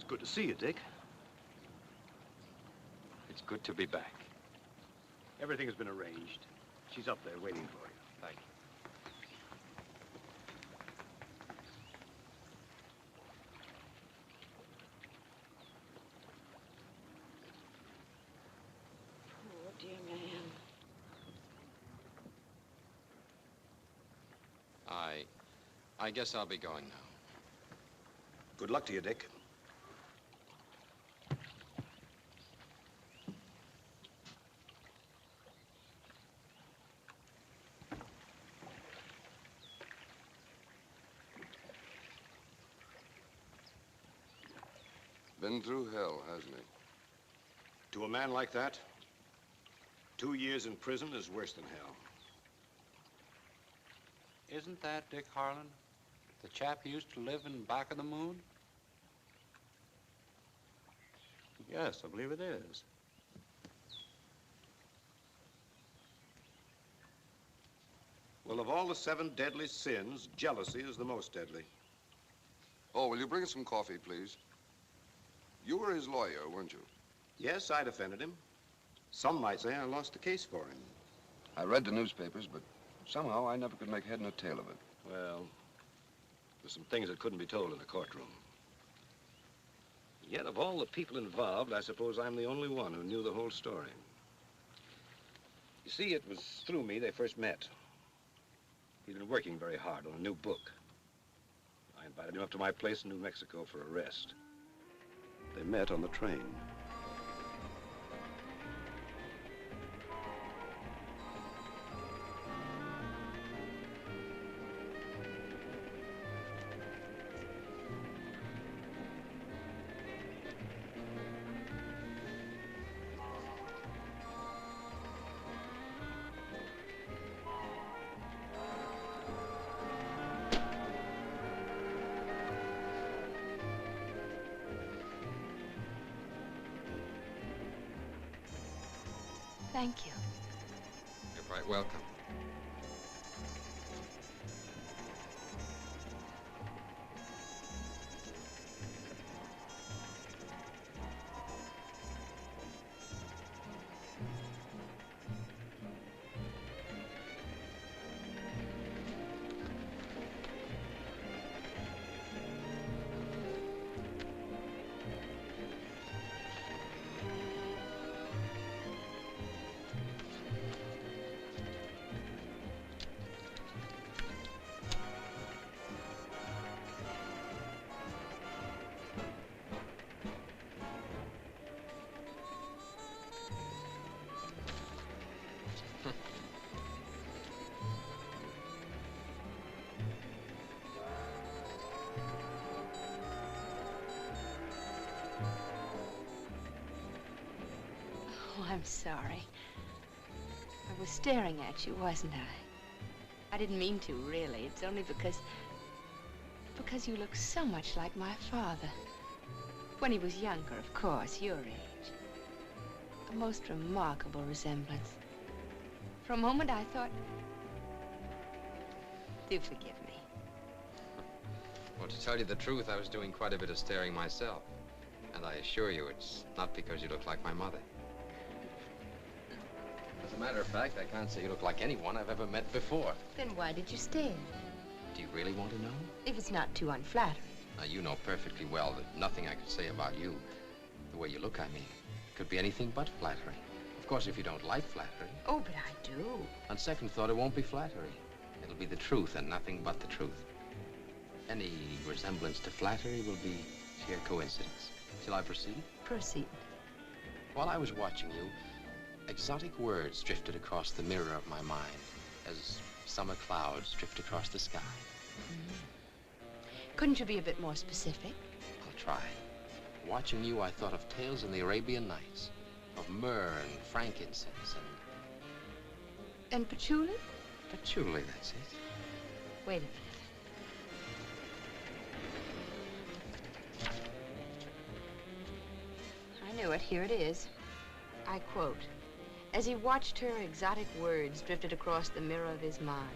It's good to see you, Dick. It's good to be back. Everything has been arranged. She's up there waiting for you. Thank you. Poor dear man. I guess I'll be going now. Good luck to you, Dick. Been through hell, hasn't he? To a man like that, 2 years in prison is worse than hell. Isn't that Dick Harland? The chap who used to live in back of the moon? Yes, I believe it is. Well, of all the 7 deadly sins, jealousy is the most deadly. Oh, will you bring us some coffee, please? You were his lawyer, weren't you? Yes, I defended him. Some might say I lost the case for him. I read the newspapers, but somehow I never could make head nor tail of it. Well, there's some things that couldn't be told in a courtroom. Yet, of all the people involved, I suppose I'm the only one who knew the whole story. You see, it was through me they first met. He'd been working very hard on a new book. I invited him up to my place in New Mexico for a rest. They met on the train. Thank you. You're quite welcome. Oh, I'm sorry. I was staring at you, wasn't I? I didn't mean to, really. It's only because you look so much like my father. When he was younger, of course, your age. A most remarkable resemblance. For a moment, I thought... Do forgive me. Well, to tell you the truth, I was doing quite a bit of staring myself. And I assure you, it's not because you look like my mother. As a matter of fact, I can't say you look like anyone I've ever met before. Then why did you stare? Do you really want to know? If it's not too unflattering. Now, you know perfectly well that nothing I could say about you, the way you look, I mean, could be anything but flattering. Of course, if you don't like flattery. Oh, but I do. On second thought, it won't be flattery. It'll be the truth and nothing but the truth. Any resemblance to flattery will be sheer coincidence. Shall I proceed? Proceed. While I was watching you, exotic words drifted across the mirror of my mind as summer clouds drift across the sky. Couldn't you be a bit more specific? I'll try. Watching you, I thought of tales in the Arabian Nights, of myrrh and frankincense And patchouli? patchouli, that's it. Wait a minute. I knew it. Here it is. I quote, "As he watched her, exotic words drifted across the mirror of his mind.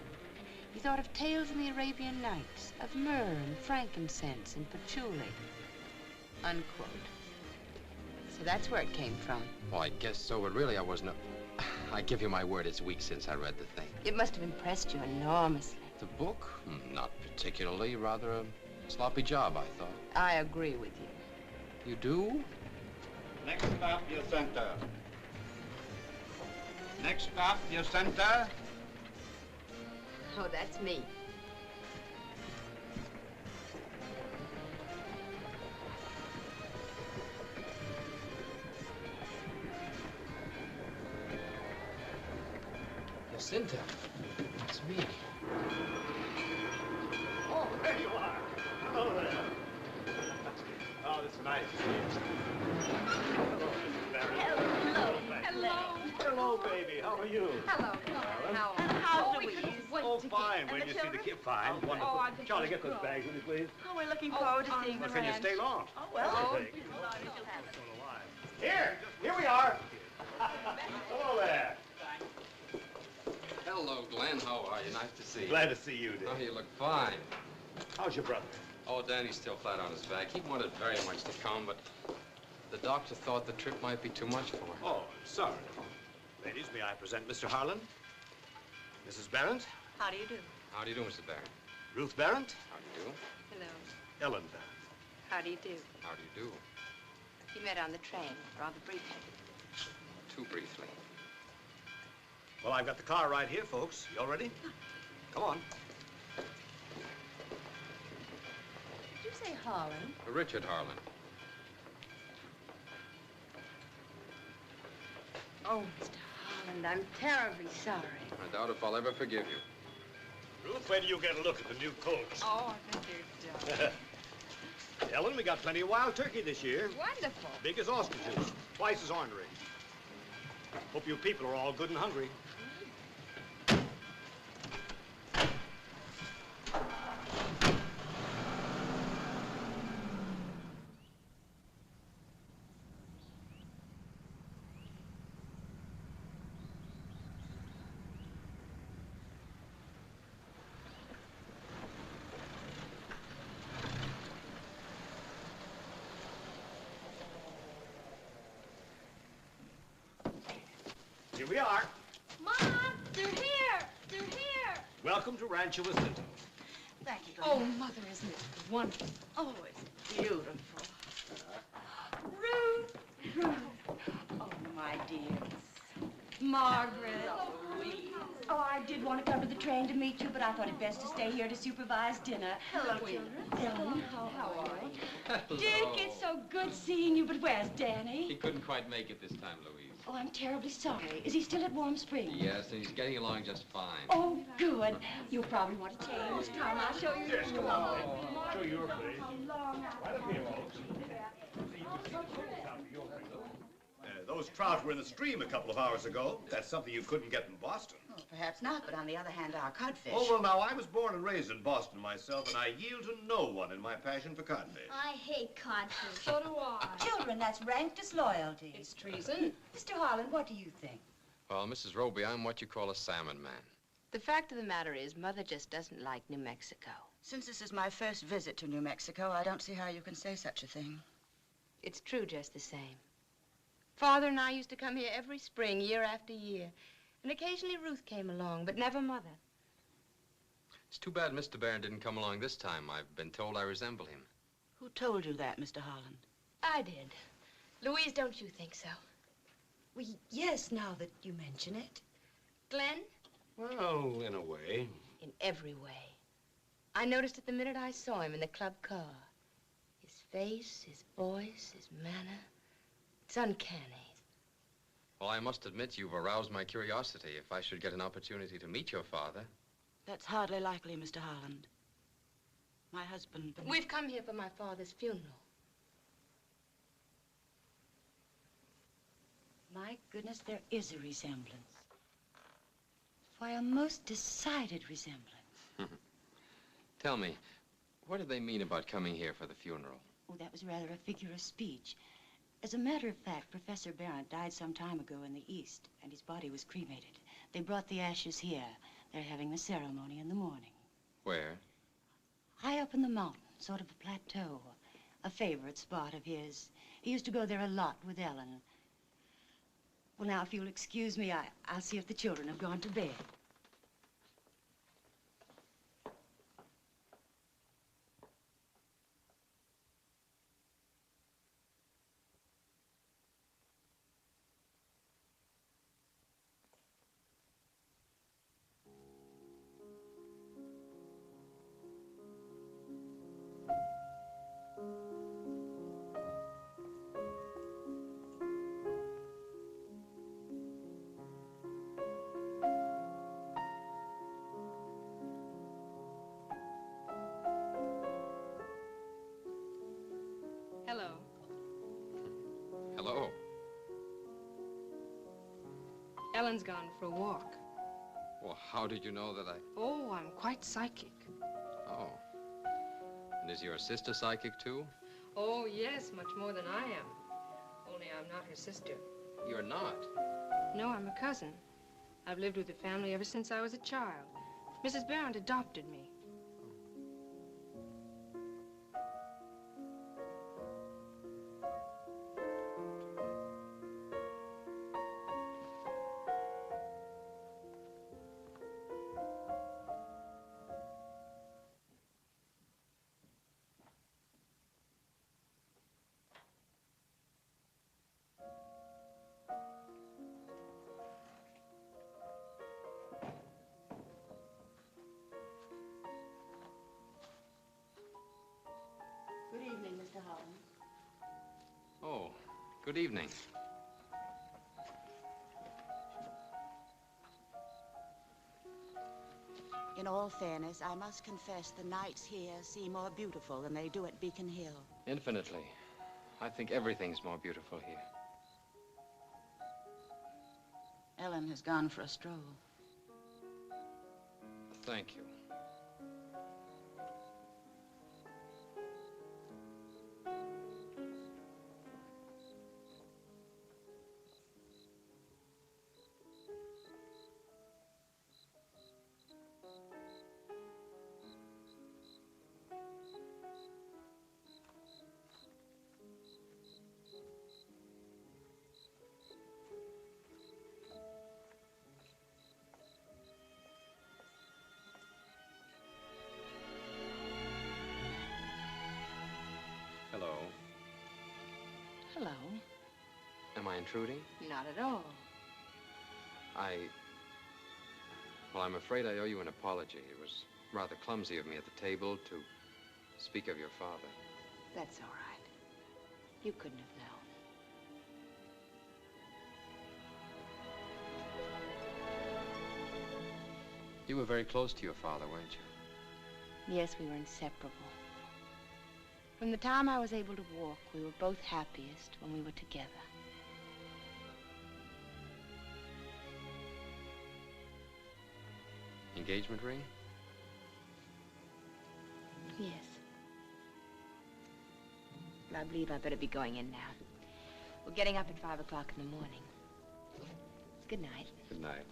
He thought of tales in the Arabian Nights, of myrrh and frankincense and patchouli." unquote. So that's where it came from. Well, I guess so, but really I wasn't. I give you my word, it's weeks since I read the thing. It must have impressed you enormously. The book? Not particularly. Rather a sloppy job, I thought. I agree with you. You do? Next stop, your center. Next stop, your center. Oh, that's me. Jacinta, it's me. Oh, there you are. Hello there. Oh, it's nice to see you. Hello, Mrs. Berent. Hello. Hello, baby. How are you? Hello. How are you? How's Louise? Oh, fine. When you see the kid, fine. Wonderful. Oh, I think Charlie, that's get those good. bags, will you, please? Oh, we're looking forward to seeing the Well, can you ranch. stay long? Oh, well. Here we are. Hello there. Hello, Glenn. How are you? Nice to see you. Glad to see you, dear. Oh, you look fine. How's your brother? Oh, Danny's still flat on his back. He wanted very much to come, but the doctor thought the trip might be too much for him. Oh, sorry. Ladies, may I present Mr. Harland? Mrs. Berent? How do you do? How do you do, Mr. Barron? Ruth Berent? How do you do? Hello. Ellen Berent. How do you do? How do you do? You met on the train, rather briefly. Too briefly. Well, I've got the car right here, folks. You all ready? Come on. Did you say Harlan? Richard Harland. Oh, Mr. Harland, I'm terribly sorry. I doubt if I'll ever forgive you. Ruth, wait till you get a look at the new coach. Oh, I think you're done. Ellen, we got plenty of wild turkey this year. Wonderful. Big as ostriches, twice as ornery. Hope you people are all good and hungry. Here we are. Mom, they're here. They're here. Welcome to Rancho Jacinto. Thank you, Oh, Mother, isn't it wonderful? Oh, it's beautiful. Ruth. Oh, my dears. Margaret. Louise. Oh, I did want to come to the train to meet you, but I thought it best to stay here to supervise dinner. Hello, children. Ellen, how are you? Hello. Dick, it's so good seeing you, but where's He Danny? couldn't quite make it this time, Louise. Oh, I'm terribly sorry. Is he still at Warm Springs? Yes, and he's getting along just fine. Oh, good. You probably want to change. Come, I'll show you. Yes, come on. Show your place. Right up here, folks. Those trout were in the stream a couple of hours ago. That's something you couldn't get in Boston. Oh, perhaps not, but on the other hand, our codfish. Oh, well, now, I was born and raised in Boston myself, and I yield to no one in my passion for codfish. I hate codfish. So do I. Children, that's rank disloyalty. It's treason. Mr. Harland, what do you think? Well, Mrs. Roby, I'm what you call a salmon man. The fact of the matter is, Mother just doesn't like New Mexico. Since this is my first visit to New Mexico, I don't see how you can say such a thing. It's true just the same. Father and I used to come here every spring, year after year. And occasionally Ruth came along, but never Mother. It's too bad Mr. Barron didn't come along this time. I've been told I resemble him. Who told you that, Mr. Harland? I did. Louise, don't you think so? Well, yes, now that you mention it. Glenn? Well, in a way. In every way. I noticed it the minute I saw him in the club car. His face, his voice, his manner. It's uncanny. Well, I must admit you've aroused my curiosity. If I should get an opportunity to meet your father. That's hardly likely, Mr. Harland. My husband... We've come here for my father's funeral. My goodness, there is a resemblance. Why, a most decided resemblance. Tell me, what did they mean about coming here for the funeral? Oh, that was rather a figure of speech. As a matter of fact, Professor Berent died some time ago in the East, and his body was cremated. They brought the ashes here. They're having the ceremony in the morning. Where? High up in the mountain, sort of a plateau. a favorite spot of his. He used to go there a lot with Ellen. Well, now, if you'll excuse me, I'll see if the children have gone to bed. Hello. Hello. Ellen's gone for a walk. Well, how did you know that I... Oh, I'm quite psychic. Oh. And is your sister psychic, too? Oh, yes, much more than I am. Only I'm not her sister. You're not. No, I'm a cousin. I've lived with the family ever since I was a child. Mrs. Berent adopted me. Good evening, Mr. Harland. Oh, good evening. In all fairness, I must confess the nights here seem more beautiful than they do at Beacon Hill. Infinitely. I think everything's more beautiful here. Ellen has gone for a stroll. Thank you. Hello. Hello. Am I intruding? Not at all. Well, I'm afraid I owe you an apology. It was rather clumsy of me at the table to speak of your father. That's all right. You couldn't have known. You were very close to your father, weren't you? Yes, we were inseparable. From the time I was able to walk, we were both happiest when we were together. Engagement ring? Yes. But I believe I better be going in now. We're getting up at 5 o'clock in the morning. Good night. Good night.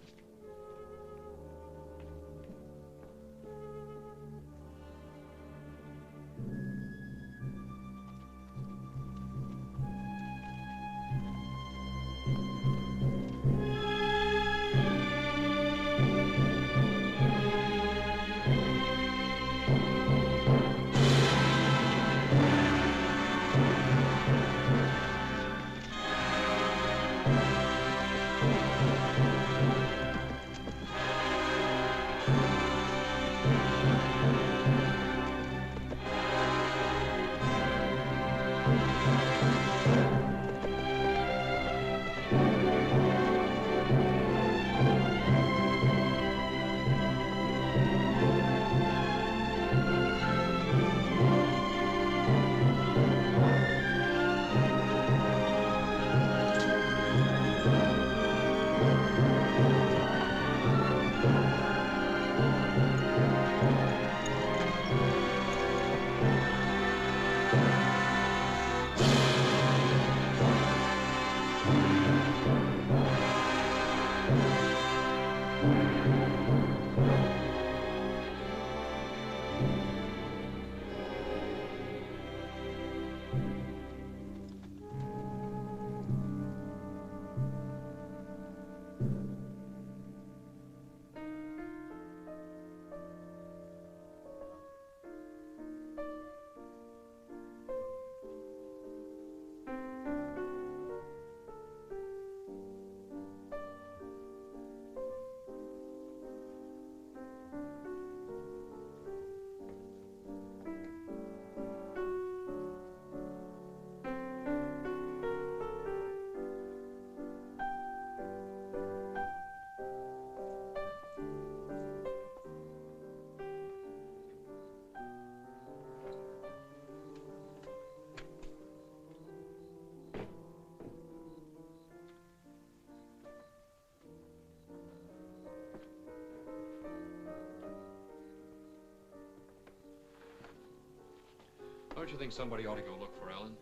Don't you think somebody ought to go look for Ellen?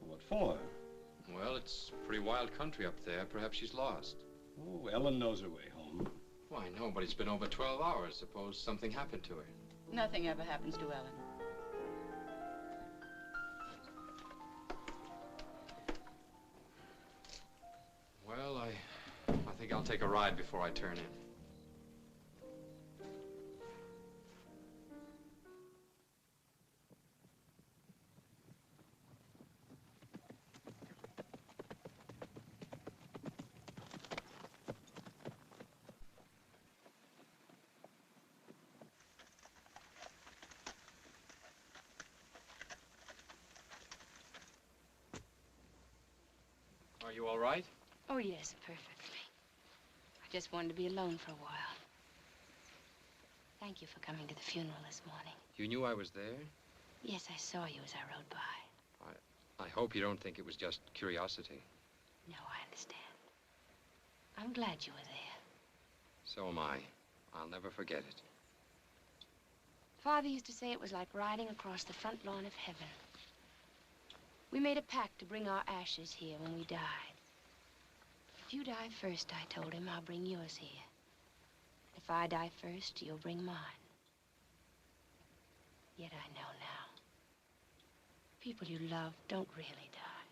What for? Well, it's a pretty wild country up there. Perhaps she's lost. Oh, Ellen knows her way home. Why, no, but it's been over 12 hours. Suppose something happened to her. Nothing ever happens to Ellen. Well, I think I'll take a ride before I turn in. Are you all right? Oh, yes, perfectly. I just wanted to be alone for a while. Thank you for coming to the funeral this morning. You knew I was there? Yes, I saw you as I rode by. I hope you don't think it was just curiosity. No, I understand. I'm glad you were there. So am I. I'll never forget it. Father used to say it was like riding across the front lawn of heaven. We made a pact to bring our ashes here when we died. If you die first, I told him, I'll bring yours here. If I die first, you'll bring mine. Yet I know now. People you love don't really die.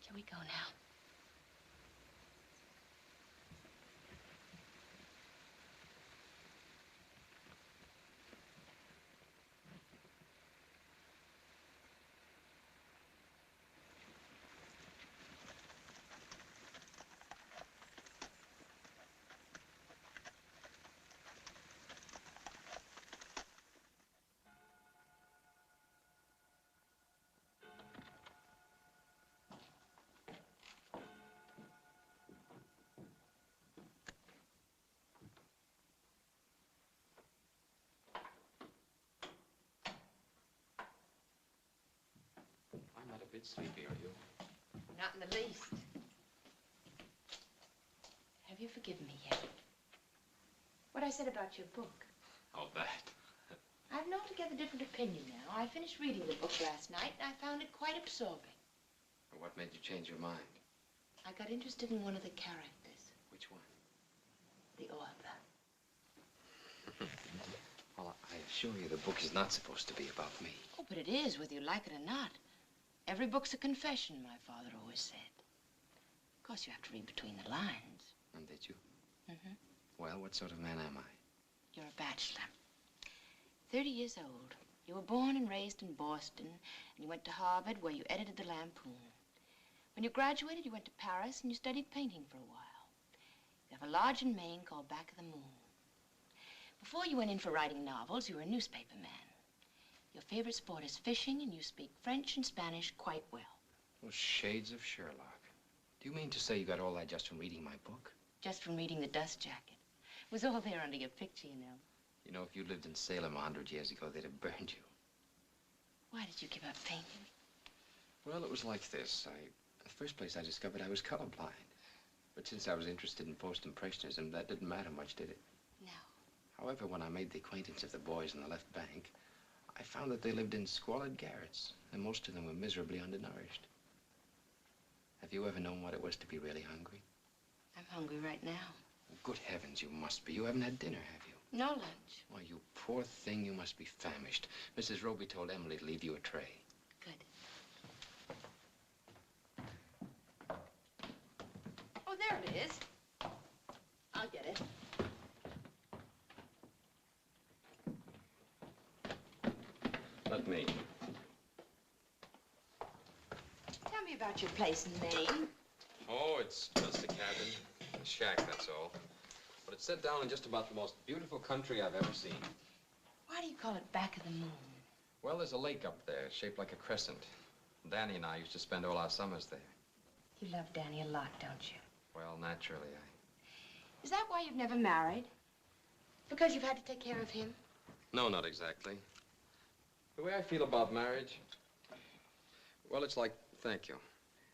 Shall we go now? I'm not a bit sleepy, are you? Not in the least. Have you forgiven me yet? What I said about your book. Oh, that. I have an altogether different opinion now. I finished reading the book last night, and I found it quite absorbing. What made you change your mind? I got interested in one of the characters. Which one? The author. Well, I assure you the book is not supposed to be about me. Oh, but it is, whether you like it or not. Every book's a confession, my father always said. Of course, you have to read between the lines. And did you? Mm-hmm. Well, what sort of man am I? You're a bachelor. 30 years old. You were born and raised in Boston, and you went to Harvard, where you edited the Lampoon. When you graduated, you went to Paris, and you studied painting for a while. You have a lodge in Maine called Back of the Moon. Before you went in for writing novels, you were a newspaper man. Your favorite sport is fishing, and you speak French and Spanish quite well. Those shades of Sherlock. Do you mean to say you got all that just from reading my book? Just from reading The Dust Jacket. It was all there under your picture, you know. You know, if you lived in Salem 100 years ago, they'd have burned you. Why did you give up painting? Well, it was like this. In the first place, I discovered I was colorblind. But since I was interested in post-impressionism, that didn't matter much, did it? No. However, when I made the acquaintance of the boys in the left bank, I found that they lived in squalid garrets, and most of them were miserably undernourished. Have you ever known what it was to be really hungry? I'm hungry right now. Good heavens, you must be. You haven't had dinner, have you? No lunch. Why, you poor thing, you must be famished. Mrs. Roby told Emily to leave you a tray. Good. Oh, there it is. I'll get it. Let me. Tell me about your place in Maine. Oh, it's just a cabin. A shack, that's all. But it's set down in just about the most beautiful country I've ever seen. Why do you call it Back of the Moon? Well, there's a lake up there, shaped like a crescent. Danny and I used to spend all our summers there. You love Danny a lot, don't you? Well, naturally, Is that why you've never married? Because you've had to take care of him? No, not exactly. The way I feel about marriage, well, it's like, thank you.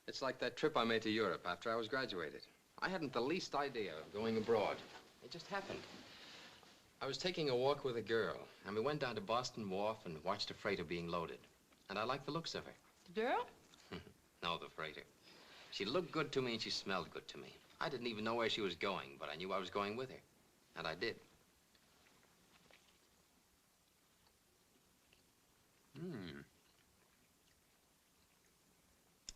It's like that trip I made to Europe after I was graduated. I hadn't the least idea of going abroad. It just happened. I was taking a walk with a girl, and we went down to Boston Wharf and watched a freighter being loaded. And I liked the looks of her. The girl? No, the freighter. She looked good to me and she smelled good to me. I didn't even know where she was going, but I knew I was going with her. And I did.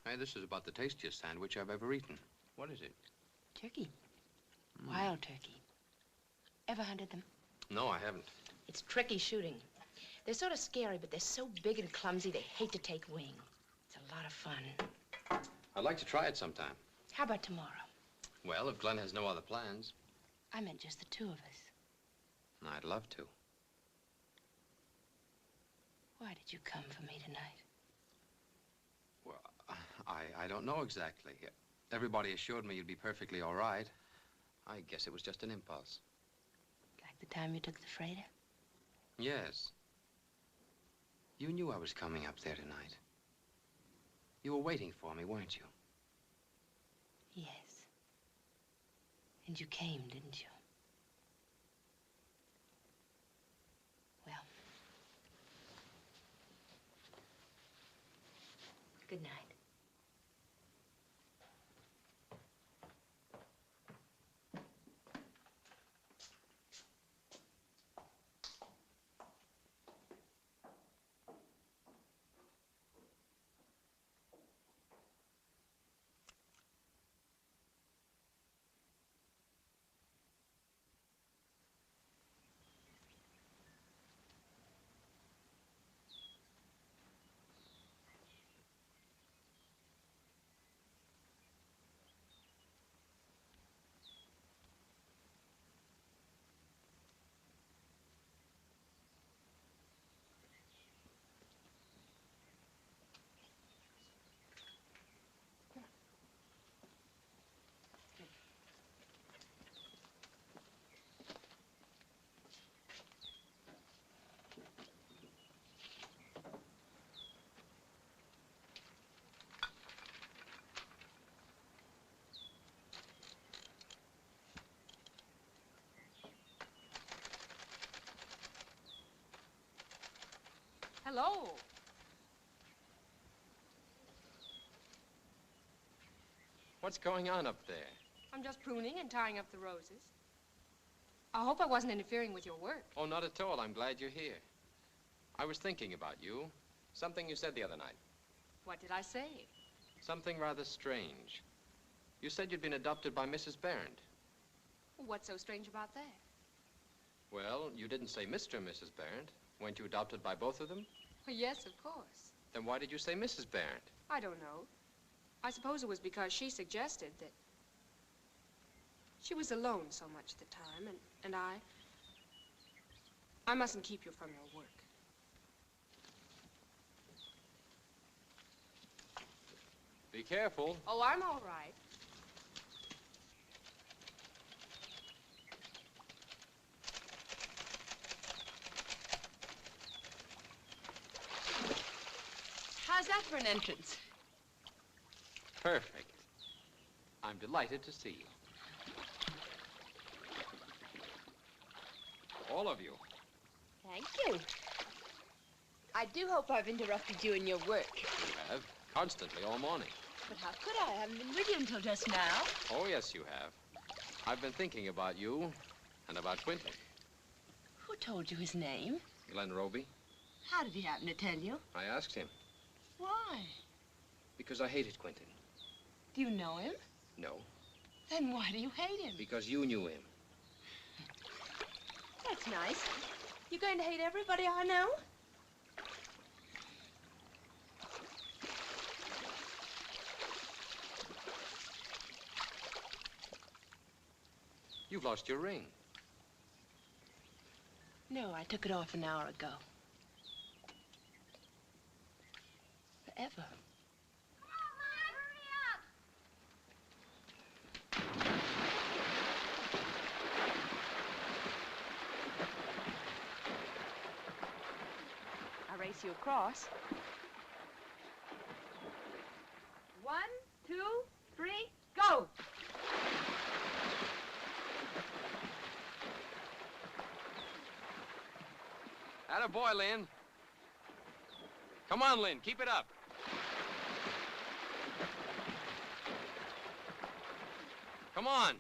Hey, this is about the tastiest sandwich I've ever eaten. What is it? Turkey. Wild turkey. Ever hunted them? No, I haven't. It's tricky shooting. They're sort of scary, but they're so big and clumsy, they hate to take wing. It's a lot of fun. I'd like to try it sometime. How about tomorrow? Well, if Glenn has no other plans. I meant just the two of us. I'd love to. Why did you come for me tonight? Well, I don't know exactly. Everybody assured me you'd be perfectly all right. I guess it was just an impulse. Like the time you took the freighter? Yes. You knew I was coming up there tonight. You were waiting for me, weren't you? Yes. And you came, didn't you? Well. Good night. Hello. What's going on up there? I'm just pruning and tying up the roses. I hope I wasn't interfering with your work. Oh, not at all. I'm glad you're here. I was thinking about you. Something you said the other night. What did I say? Something rather strange. You said you'd been adopted by Mrs. Berent. What's so strange about that? Well, you didn't say Mr. and Mrs. Berent. Weren't you adopted by both of them? Well, yes, of course. Then why did you say Mrs. Berent? I don't know. I suppose it was because she suggested that she was alone so much of the time, and I mustn't keep you from your work. Be careful. Oh, I'm all right. How's that for an entrance? Perfect. I'm delighted to see you. All of you. Thank you. I do hope I've interrupted you in your work. You have. Constantly, all morning. But how could I? I haven't been with you until just now. Oh, yes, you have. I've been thinking about you and about Quentin. Who told you his name? Glenn Roby. How did he happen to tell you? I asked him. Why? Because I hated Quentin. Do you know him? No. Then why do you hate him? Because you knew him. That's nice. You're going to hate everybody I know? You've lost your ring. No, I took it off an hour ago. Forever. I'll race you across. 1, 2, 3, go! Atta boy, Lynn. Come on, Lynn, keep it up. Come on.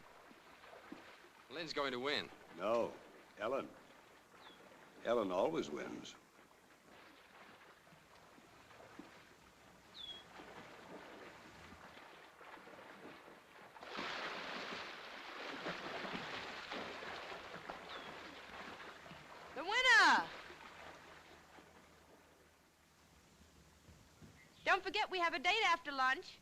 Lynn's going to win. No, Ellen. Ellen always wins. The winner! Don't forget we have a date after lunch.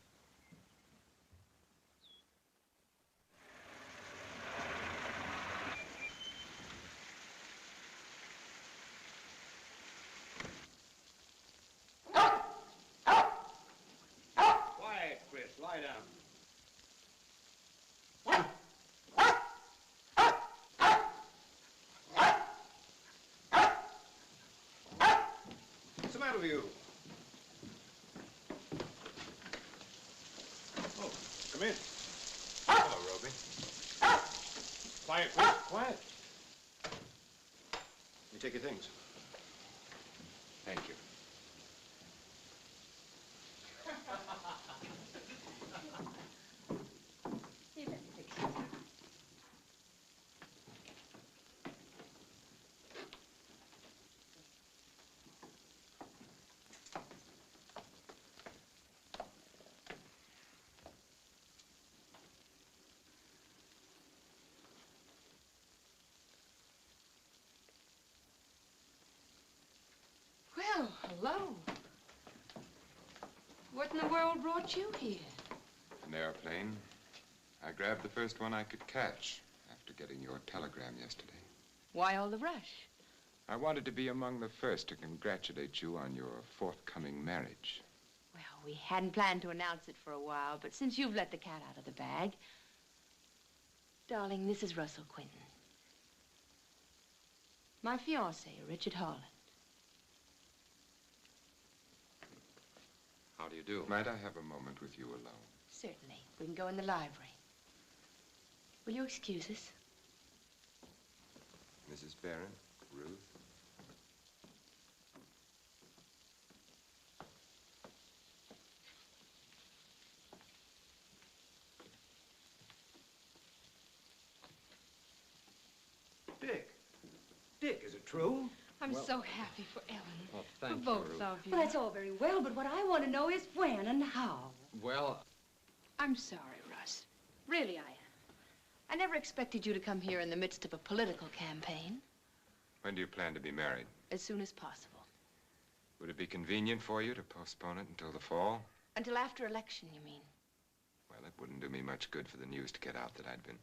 Quiet, Chris. Lie down. What's the matter with you? Oh, come in. Hello, Roby. Quiet, Chris. Quiet. You take your things. Thank you. Well, hello. What in the world brought you here? An airplane. I grabbed the first one I could catch after getting your telegram yesterday. Why all the rush? I wanted to be among the first to congratulate you on your forthcoming marriage. Well, we hadn't planned to announce it for a while, but since you've let the cat out of the bag... Darling, this is Russell Quinton. My fiancé, Richard Harland. How do you do? Might I have a moment with you alone? Certainly. We can go in the library. Will you excuse us? Mrs. Berent, Ruth. Dick. Dick, is it true? I'm so happy for Ellen. Oh, For thank both you, Ruth. of you. Well, that's all very well, but what I want to know is when and how. Well, I'm sorry, Russ. Really, I am. I never expected you to come here in the midst of a political campaign. when do you plan to be married? As soon as possible. Would it be convenient for you to postpone it until the fall? Until after election, you mean? Well, it wouldn't do me much good for the news to get out that I'd been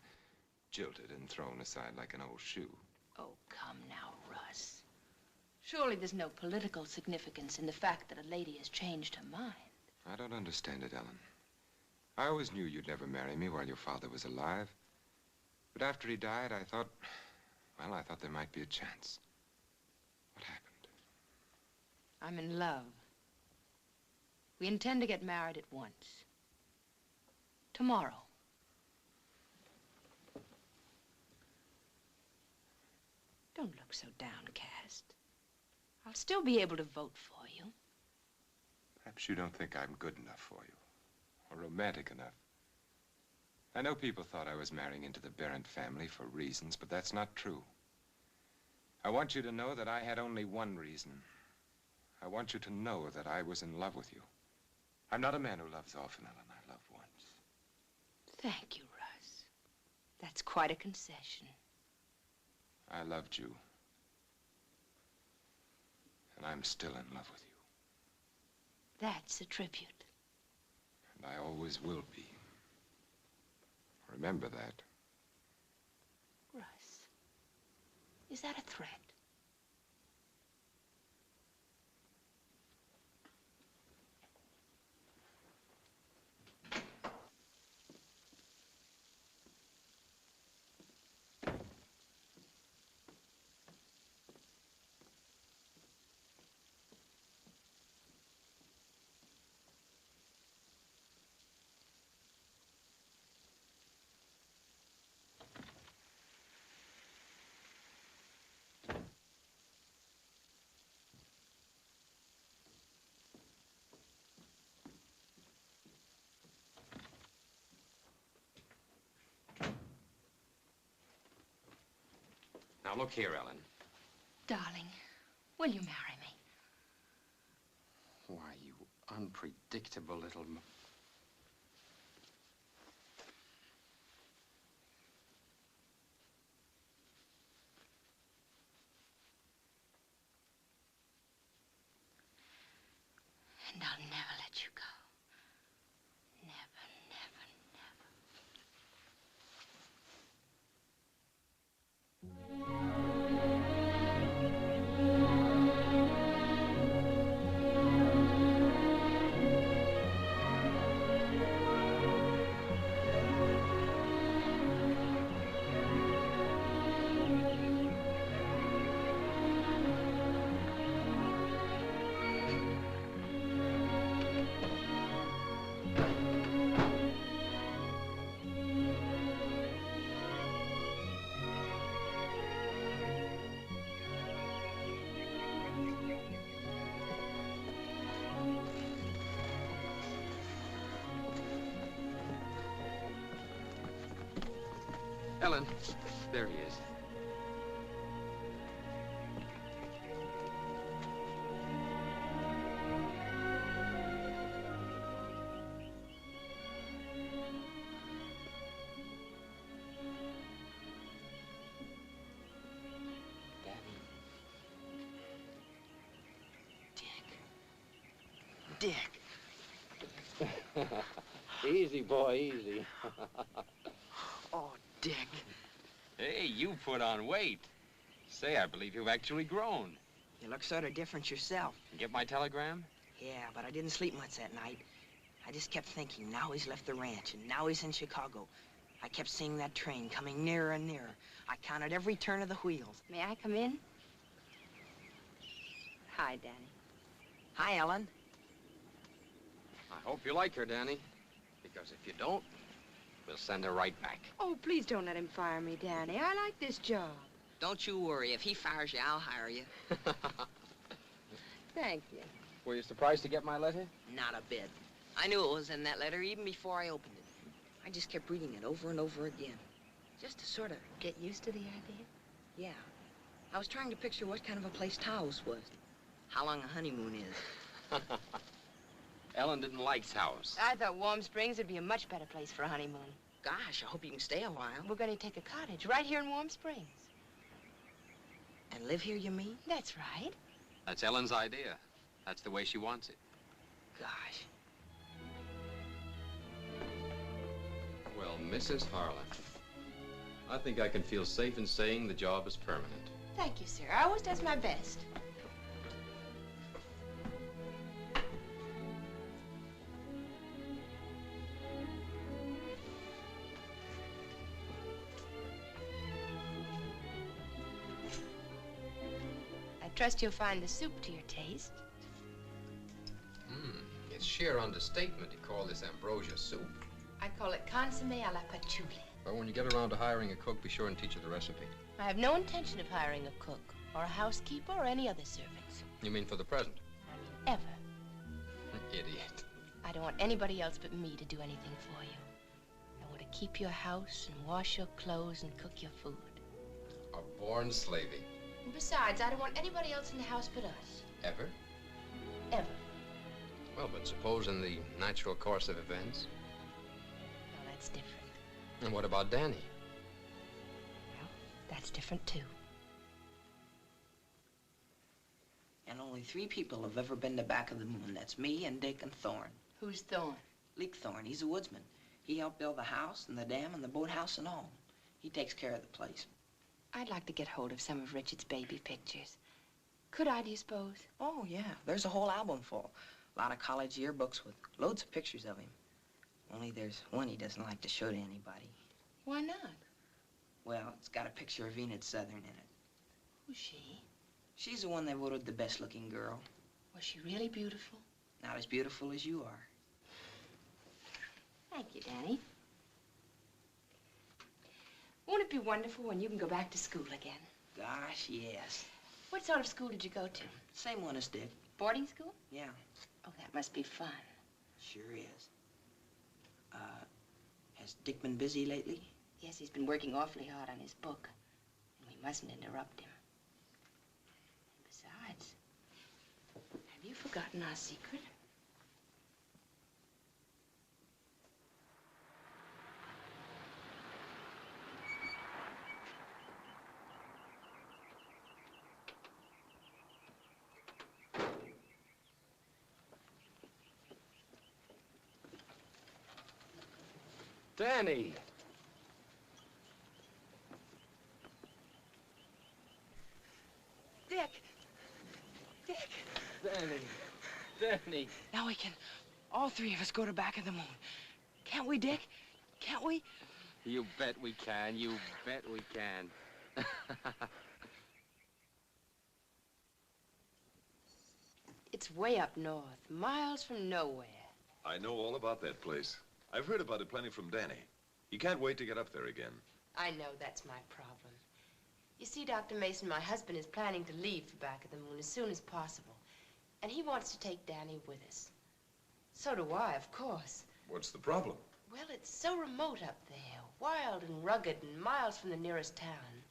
jilted and thrown aside like an old shoe. Oh, come now, Russ. Surely there's no political significance in the fact that a lady has changed her mind. I don't understand it, Ellen. I always knew you'd never marry me while your father was alive. But after he died, I thought there might be a chance. What happened? I'm in love. We intend to get married at once. Tomorrow. Don't look so downcast. I'll still be able to vote for you. Perhaps you don't think I'm good enough for you, or romantic enough. I know people thought I was marrying into the Berent family for reasons, but that's not true. I want you to know that I had only one reason. I want you to know that I was in love with you. I'm not a man who loves often, Ellen. I love once. Thank you, Russ. That's quite a concession. I loved you. And I'm still in love with you. That's a tribute. And I always will be. Remember that. Russ, is that a threat? Now, look here, Ellen. Darling, will you marry me? Why, you unpredictable little... And I'll never let you go. Never, never, Ellen, there he is. Dick. Easy, boy, easy. Oh, Dick. Hey, you put on weight. Say, I believe you've actually grown. You look sort of different yourself. Get my telegram? Yeah, but I didn't sleep much that night. I just kept thinking, now he's left the ranch, and now he's in Chicago. I kept seeing that train coming nearer and nearer. I counted every turn of the wheels. May I come in? Hi, Danny. Hi, Ellen. I hope you like her, Danny. Because if you don't, we'll send her right back. Oh, please don't let him fire me, Danny. I like this job. Don't you worry. If he fires you, I'll hire you. Thank you. Were you surprised to get my letter? Not a bit. I knew it was in that letter even before I opened it. I just kept reading it over and over again. Just to sort of... Get used to the idea? Yeah. I was trying to picture what kind of a place Taos was. How long a honeymoon is. Ellen didn't like Taos. I thought Warm Springs would be a much better place for a honeymoon. Gosh, I hope you can stay a while. We're going to take a cottage right here in Warm Springs. And live here, you mean? That's right. That's Ellen's idea. That's the way she wants it. Gosh. Well, Mrs. Harland, I think I can feel safe in saying the job is permanent. Thank you, sir. I always does my best. I trust you'll find the soup to your taste. It's sheer understatement to call this ambrosia soup. I call it consomme à la patchouli. Well, when you get around to hiring a cook, be sure and teach her the recipe. I have no intention of hiring a cook, or a housekeeper, or any other servants. You mean for the present? I mean, ever. Idiot. I don't want anybody else but me to do anything for you. I want to keep your house and wash your clothes and cook your food. A born slavey. And besides, I don't want anybody else in the house but us. Ever? Ever. Well, but suppose in the natural course of events? Well, that's different. And what about Danny? Well, that's different, too. And only 3 people have ever been to back of the moon. That's me and Dick and Thorne. Who's Thorne? Leek Thorne. He's a woodsman. He helped build the house and the dam and the boathouse and all. He takes care of the place. I'd like to get hold of some of Richard's baby pictures. Could I, do you suppose? Oh, yeah. There's a whole album full. A lot of college yearbooks with loads of pictures of him. Only there's one he doesn't like to show to anybody. Why not? Well, it's got a picture of Enid Southern in it. Who's she? She's the one they voted the best-looking girl. Was she really beautiful? Not as beautiful as you are. Thank you, Danny. Won't it be wonderful when you can go back to school again? Gosh, yes. What sort of school did you go to? Same one as Dick. Boarding school? Yeah. Oh, that must be fun. Sure is. Has Dick been busy lately? Yes, he's been working awfully hard on his book. And we mustn't interrupt him. Besides, have you forgotten our secret? Danny! Dick! Dick! Danny! Now we can, all three of us, go to back of the moon. Can't we, Dick? Can't we? You bet we can. You bet we can. It's way up north, miles from nowhere. I know all about that place. I've heard about it plenty from Danny. He can't wait to get up there again. I know that's my problem. You see, Dr. Mason, my husband is planning to leave for back of the moon as soon as possible. And he wants to take Danny with us. So do I, of course. What's the problem? Well, it's so remote up there, wild and rugged and miles from the nearest town.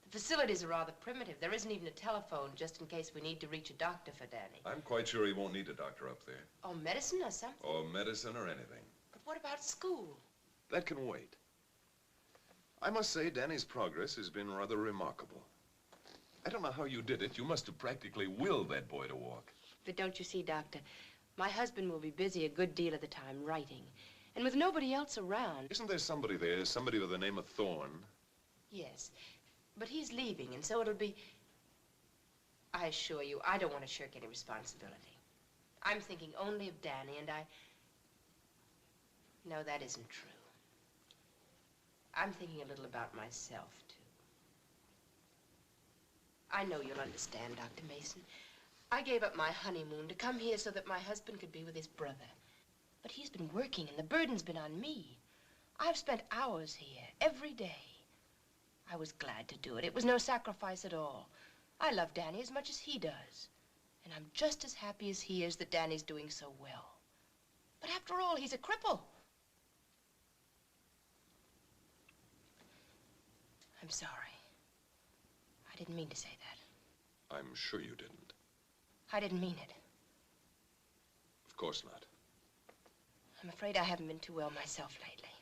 The facilities are rather primitive. There isn't even a telephone, just in case we need to reach a doctor for Danny. I'm quite sure he won't need a doctor up there. Or medicine or something. Or medicine or anything. But what about school? That can wait. I must say, Danny's progress has been rather remarkable. I don't know how you did it. You must have practically willed that boy to walk. But don't you see, Doctor, my husband will be busy a good deal of the time writing. And with nobody else around... Isn't there somebody there, somebody with the name of Thorne? Yes, but he's leaving, and so it'll be... I assure you, I don't want to shirk any responsibility. I'm thinking only of Danny, and I... No, that isn't true. I'm thinking a little about myself, too. I know you'll understand, Dr. Mason. I gave up my honeymoon to come here so that my husband could be with his brother. But he's been working, and the burden's been on me. I've spent hours here, every day. I was glad to do it. It was no sacrifice at all. I love Danny as much as he does. And I'm just as happy as he is that Danny's doing so well. But after all, he's a cripple. I'm sorry. I didn't mean to say that. I'm sure you didn't. I didn't mean it. Of course not. I'm afraid I haven't been too well myself lately.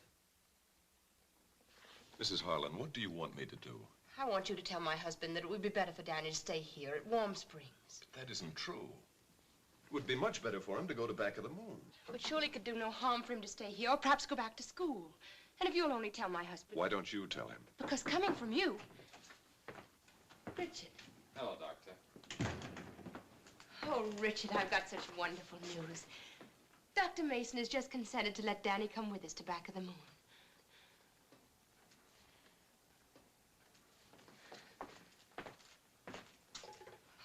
Mrs. Harland, what do you want me to do? I want you to tell my husband that it would be better for Danny to stay here at Warm Springs. But that isn't true. It would be much better for him to go to back of the moon. But surely it could do no harm for him to stay here, or perhaps go back to school. And if you'll only tell my husband... Why don't you tell him? Because coming from you... Richard. Hello, Doctor. Oh, Richard, I've got such wonderful news. Dr. Mason has just consented to let Danny come with us to back of the moon.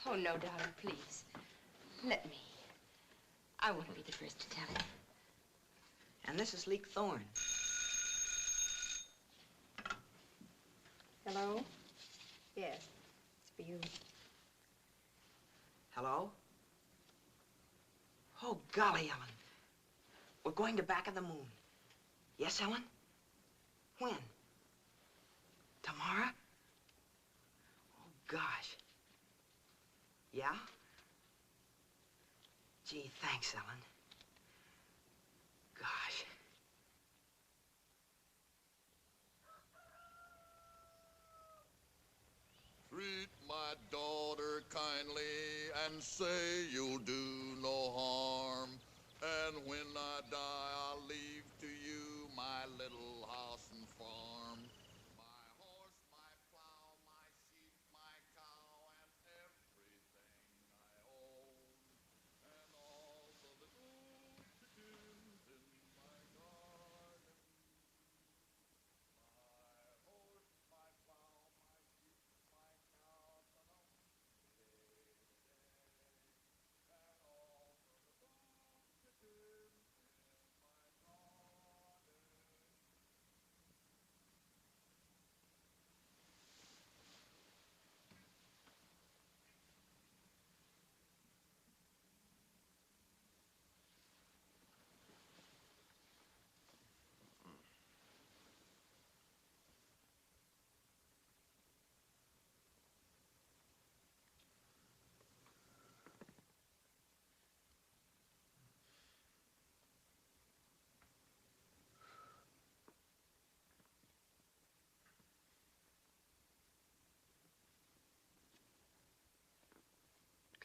Oh, no, darling, please. Let me. I want to be the first to tell him. And this is Leek Thorne. Hello? Yes, it's for you. Hello? Oh, golly, Ellen. We're going to back of the moon. Yes, Ellen? When? Tomorrow? Oh, gosh. Yeah? Gee, thanks, Ellen. Gosh. Treat my daughter kindly and say you'll do no harm. And when I die, I'll leave to you my little house and farm. My horse, my plow, my sheep, my cow, and everything I own. And all the little chickens in my garden. My horse, my plow, my sheep, my cow, and all the little chickens in my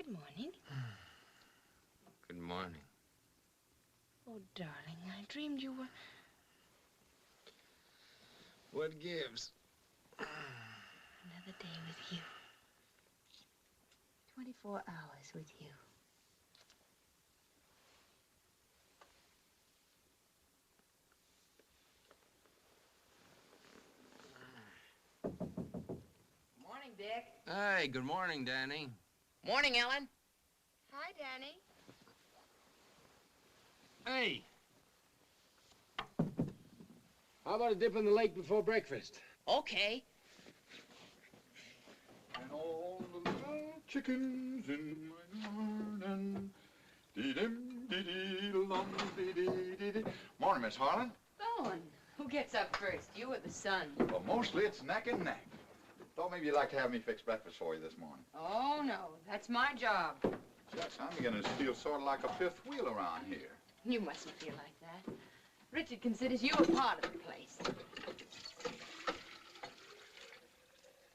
Good morning. Good morning. Oh, darling, I dreamed you were... What gives? Another day with you. 24 hours with you. Morning, Dick. Hey, good morning, Danny. Morning, Ellen. Hi, Danny. Hey. How about a dip in the lake before breakfast? Okay. And all the little chickens in my garden. Dee-dim, dee-dee-dum, dee-dee-dee-dee. Morning, Miss Harland. Bowen, who gets up first, you or the sun? Well, mostly it's neck and neck. Thought maybe you'd like to have me fix breakfast for you this morning. Oh, no, that's my job. Shucks, I'm beginning to feel sort of like a fifth wheel around here. You mustn't feel like that. Richard considers you a part of the place.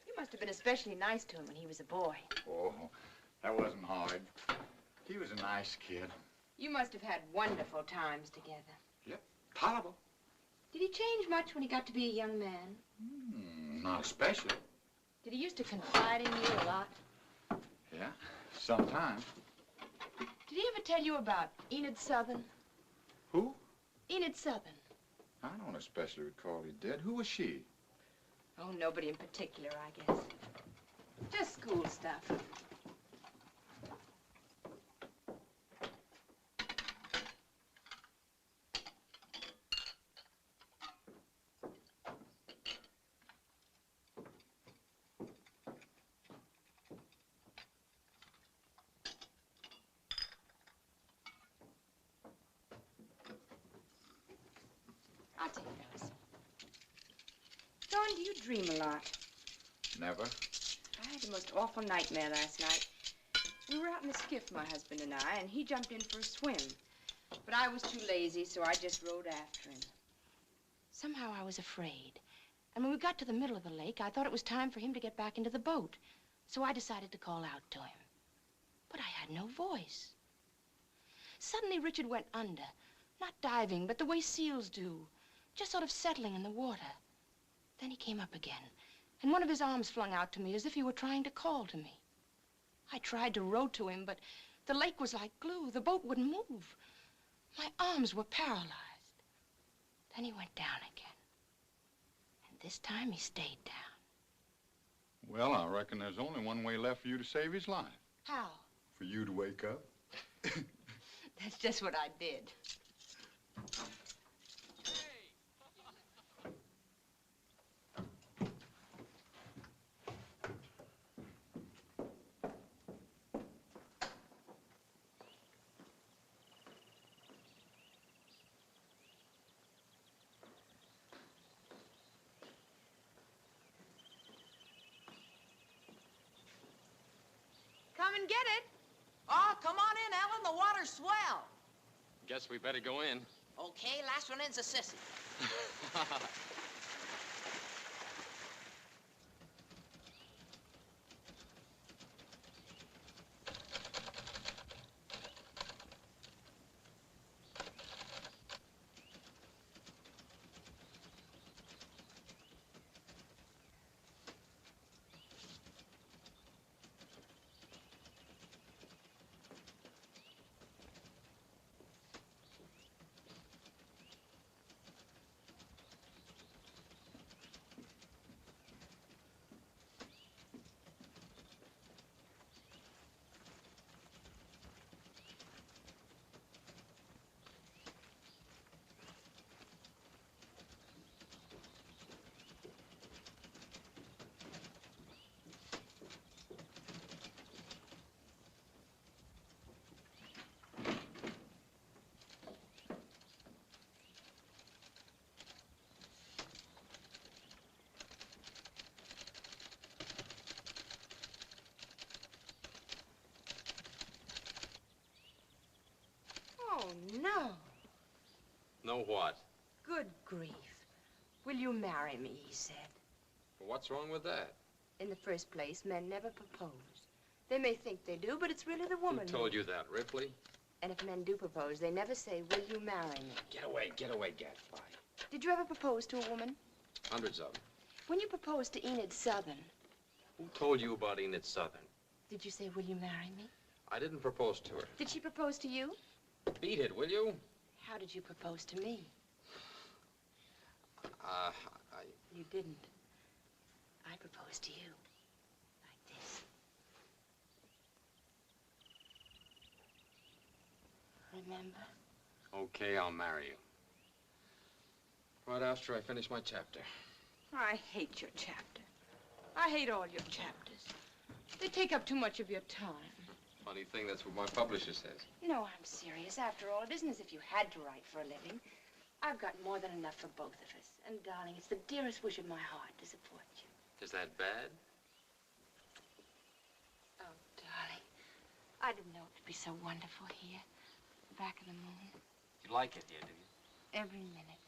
You must have been especially nice to him when he was a boy. Oh, that wasn't hard. He was a nice kid. You must have had wonderful times together. Yep, tolerable. Did he change much when he got to be a young man? Not especially. Did he used to confide in you a lot? Yeah, sometimes. Did he ever tell you about Enid Southern? Who? Enid Southern. I don't especially recall he did. Who was she? Oh, nobody in particular, I guess. Just school stuff. I'll take those. John, do you dream a lot? Never. I had the most awful nightmare last night. We were out in the skiff, my husband and I, and he jumped in for a swim. But I was too lazy, so I just rowed after him. Somehow I was afraid. And when we got to the middle of the lake, I thought it was time for him to get back into the boat. So I decided to call out to him. But I had no voice. Suddenly, Richard went under. Not diving, but the way seals do. Just sort of settling in the water. Then he came up again, and one of his arms flung out to me as if he were trying to call to me. I tried to row to him, but the lake was like glue. The boat wouldn't move. My arms were paralyzed. Then he went down again. And this time he stayed down. Well, I reckon there's only one way left for you to save his life. How? For you to wake up. That's just what I did. Come and get it. Oh, come on in, Ellen. The water's swell. Guess we better go in. Okay, last one in's a sissy. Oh, no. Know what? Good grief. Will you marry me, he said. What's wrong with that? In the first place, men never propose. They may think they do, but it's really the woman. Who told you that, Ripley? And if men do propose, they never say, will you marry me? Get away, Gadfly. Did you ever propose to a woman? Hundreds of them. When you proposed to Enid Southern, Who told you about Enid Southern? did you say, will you marry me? I didn't propose to her. Did she propose to you? Beat it, will you? How did you propose to me? You didn't. I proposed to you. Like this. Remember? Okay, I'll marry you. Right after I finish my chapter. I hate your chapter. I hate all your chapters. They take up too much of your time. Funny thing, that's what my publisher says. No, I'm serious. After all, it isn't as if you had to write for a living. I've got more than enough for both of us. And, darling, it's the dearest wish of my heart to support you. Is that bad? Oh, darling, I didn't know it would be so wonderful here, back of the moon. You like it here, do you? Every minute.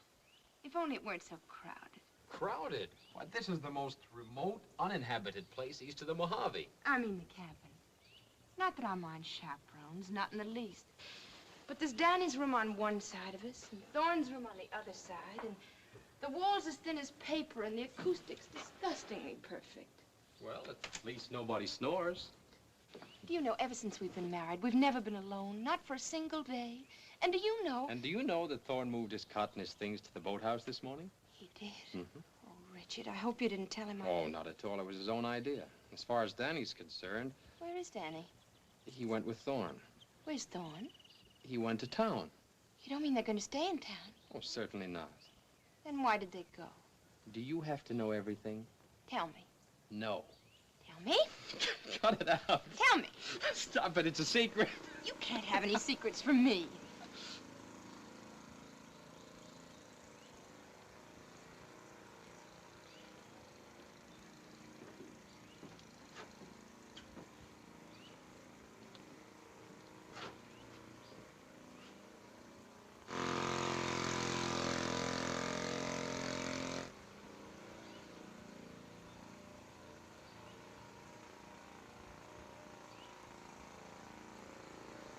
If only it weren't so crowded. Crowded? Why, this is the most remote, uninhabited place east of the Mojave. I mean the cabin. Not that I mind chaperones, not in the least. But there's Danny's room on one side of us, and Thorne's room on the other side, and the walls as thin as paper, and the acoustics disgustingly perfect. Well, at least nobody snores. Do you know, ever since we've been married, we've never been alone, not for a single day. And do you know... And do you know that Thorne moved his cot and his things to the boathouse this morning? He did? Mm-hmm. Oh, Richard, I hope you didn't tell him Oh, not at all. It was his own idea. As far as Danny's concerned... Where is Danny? He went with Thorne. Where's Thorne? He went to town. You don't mean they're going to stay in town? Oh, certainly not. Then why did they go? Do you have to know everything? Tell me. No. Tell me? Cut it out. Tell me. Stop it. It's a secret. You can't have any secrets from me.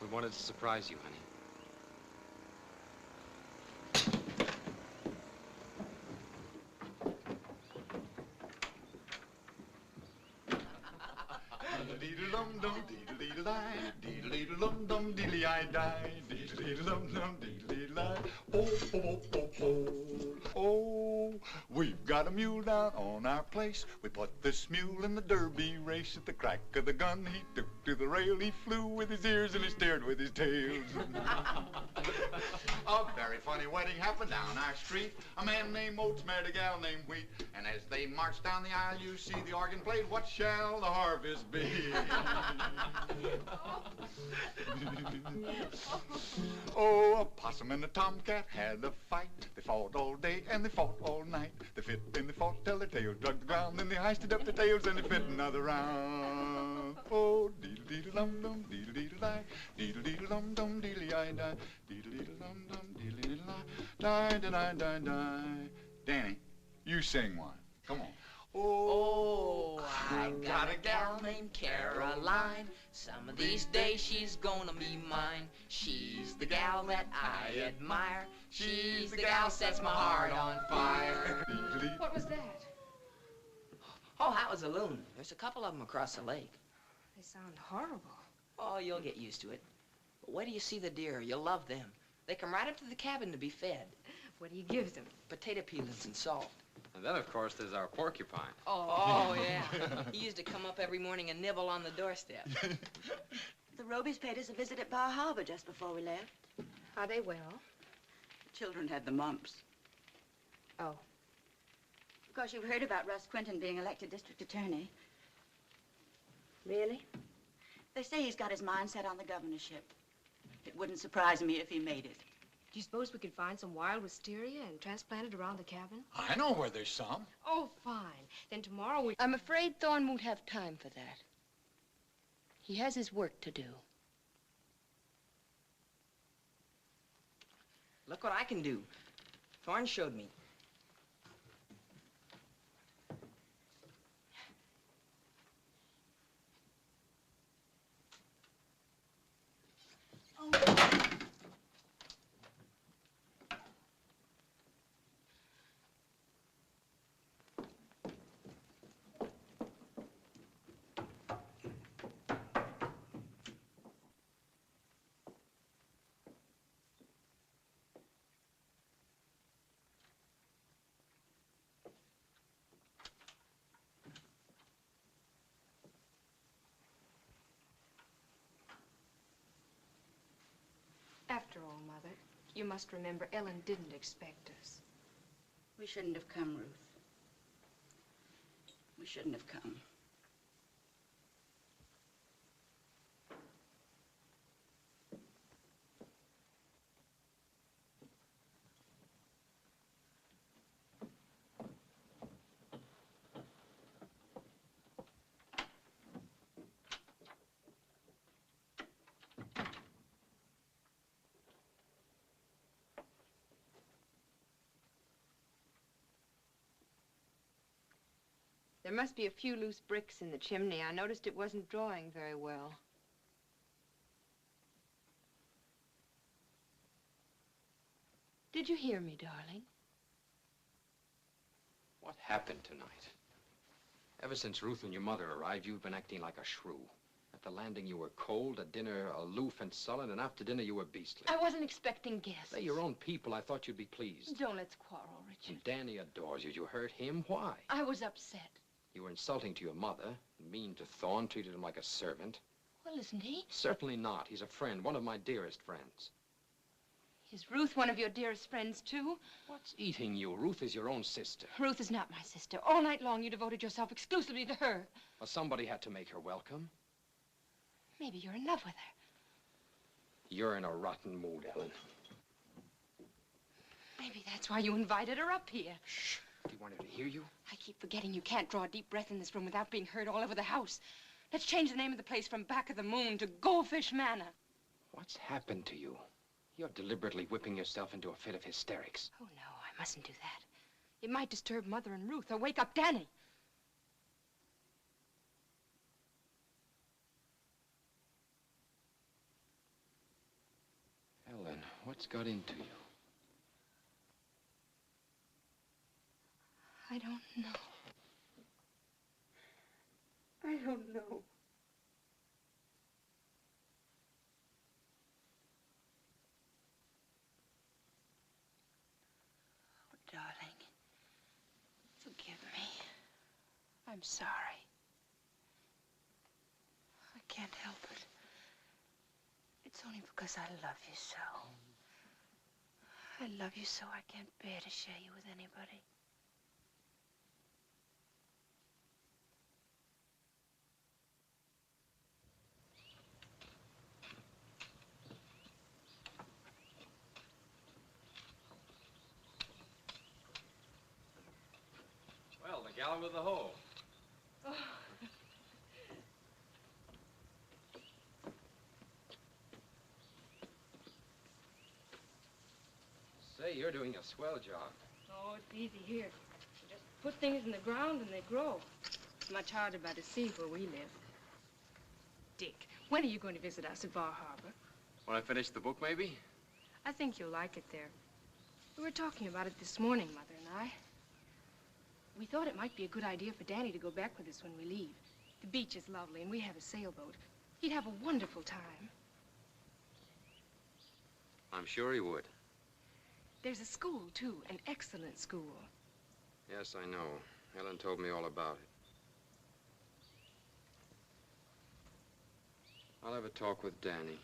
We wanted to surprise you, honey. Dum-dum, deedle-dee-dee-die, deedle-dee-dum-dum, deedle-dee-I-die, deedle-dee-dum-dum, deedle-dee-die. Oh, oh, oh, oh, oh, oh. We've got a mule down on our place. We put this mule in the derby race. At the crack of the gun, he took to the rail. He flew with his ears and he stared with his tail. A very funny wedding happened down our street. A man named Oates married a gal named Wheat. And as they marched down the aisle, you see the organ played, "What shall the harvest be?" Oh, a possum and a tomcat had a fight. They fought all day and they fought all night. They fit and they fought till their tails dug the ground. Then they hoisted up their tails and they fit another round. Oh, deedle-deedle-dum-dum, deedle-deedle-die, deedle-deedle-dum-dum, deedle-I-die, deedle-deedle-dum-dum, deedle-deedle-die, die-da-die-die-die. Danny, you sing one. Come on. Oh, I got a gal named Caroline. Some of these days she's gonna be mine. She's the gal that I admire. She's the gal sets my heart on fire. What was that? Oh, that was a loon. There's a couple of them across the lake. They sound horrible. Oh, you'll get used to it. But wait till you see the deer. You'll love them. They come right up to the cabin to be fed. What do you give them? Potato peelings and salt. And then, of course, there's our porcupine. Oh, yeah. He used to come up every morning and nibble on the doorstep. The Robies paid us a visit at Bar Harbor just before we left. Are they well? The children had the mumps. Oh. Of course, you've heard about Russ Quinton being elected district attorney. Really? They say he's got his mind set on the governorship. It wouldn't surprise me if he made it. Do you suppose we could find some wild wisteria and transplant it around the cabin? I know where there's some. Oh, fine. Then tomorrow we... I'm afraid Thorne won't have time for that. He has his work to do. Look what I can do. Thorne showed me. all, Mother. You must remember Ellen didn't expect us. We shouldn't have come, Ruth. We shouldn't have come. There must be a few loose bricks in the chimney. I noticed it wasn't drawing very well. Did you hear me, darling? What happened tonight? Ever since Ruth and your mother arrived, you've been acting like a shrew. At the landing, you were cold. At dinner, aloof and sullen. And after dinner, you were beastly. I wasn't expecting guests. They're your own people. I thought you'd be pleased. Don't let's quarrel, Richard. And Danny adores you. You hurt him. Why? I was upset. You were insulting to your mother, mean to Thorne, treated him like a servant. Well, isn't he? Certainly not. He's a friend, one of my dearest friends. Is Ruth one of your dearest friends, too? What's eating you? Ruth is your own sister. Ruth is not my sister. All night long, you devoted yourself exclusively to her. Well, somebody had to make her welcome. Maybe you're in love with her. You're in a rotten mood, Ellen. Maybe that's why you invited her up here. Shh. Do you want her to hear you? I keep forgetting you can't draw a deep breath in this room without being heard all over the house. Let's change the name of the place from Back of the Moon to Goldfish Manor. What's happened to you? You're deliberately whipping yourself into a fit of hysterics. Oh, no, I mustn't do that. It might disturb Mother and Ruth or wake up Danny. Ellen, what's got into you? I don't know. I don't know. Oh, darling. Forgive me. I'm sorry. I can't help it. It's only because I love you so. I love you so I can't bear to share you with anybody. Well, the gal with the hoe. Oh. Say, you're doing a swell job. Oh, it's easy here. You just put things in the ground and they grow. It's much harder by the sea where we live. Dick, when are you going to visit us at Bar Harbor? When I finish the book, maybe? I think you'll like it there. We were talking about it this morning, Mother and I. We thought it might be a good idea for Danny to go back with us when we leave. The beach is lovely, and we have a sailboat. He'd have a wonderful time. I'm sure he would. There's a school, too, an excellent school. Yes, I know. Ellen told me all about it. I'll have a talk with Danny.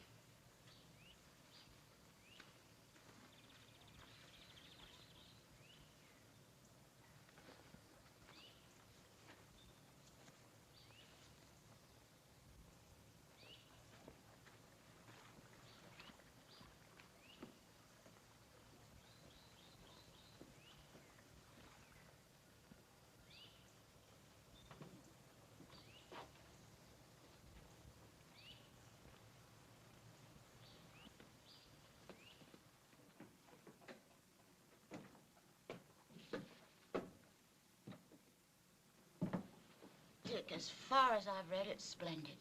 Dick, as far as I've read, it's splendid.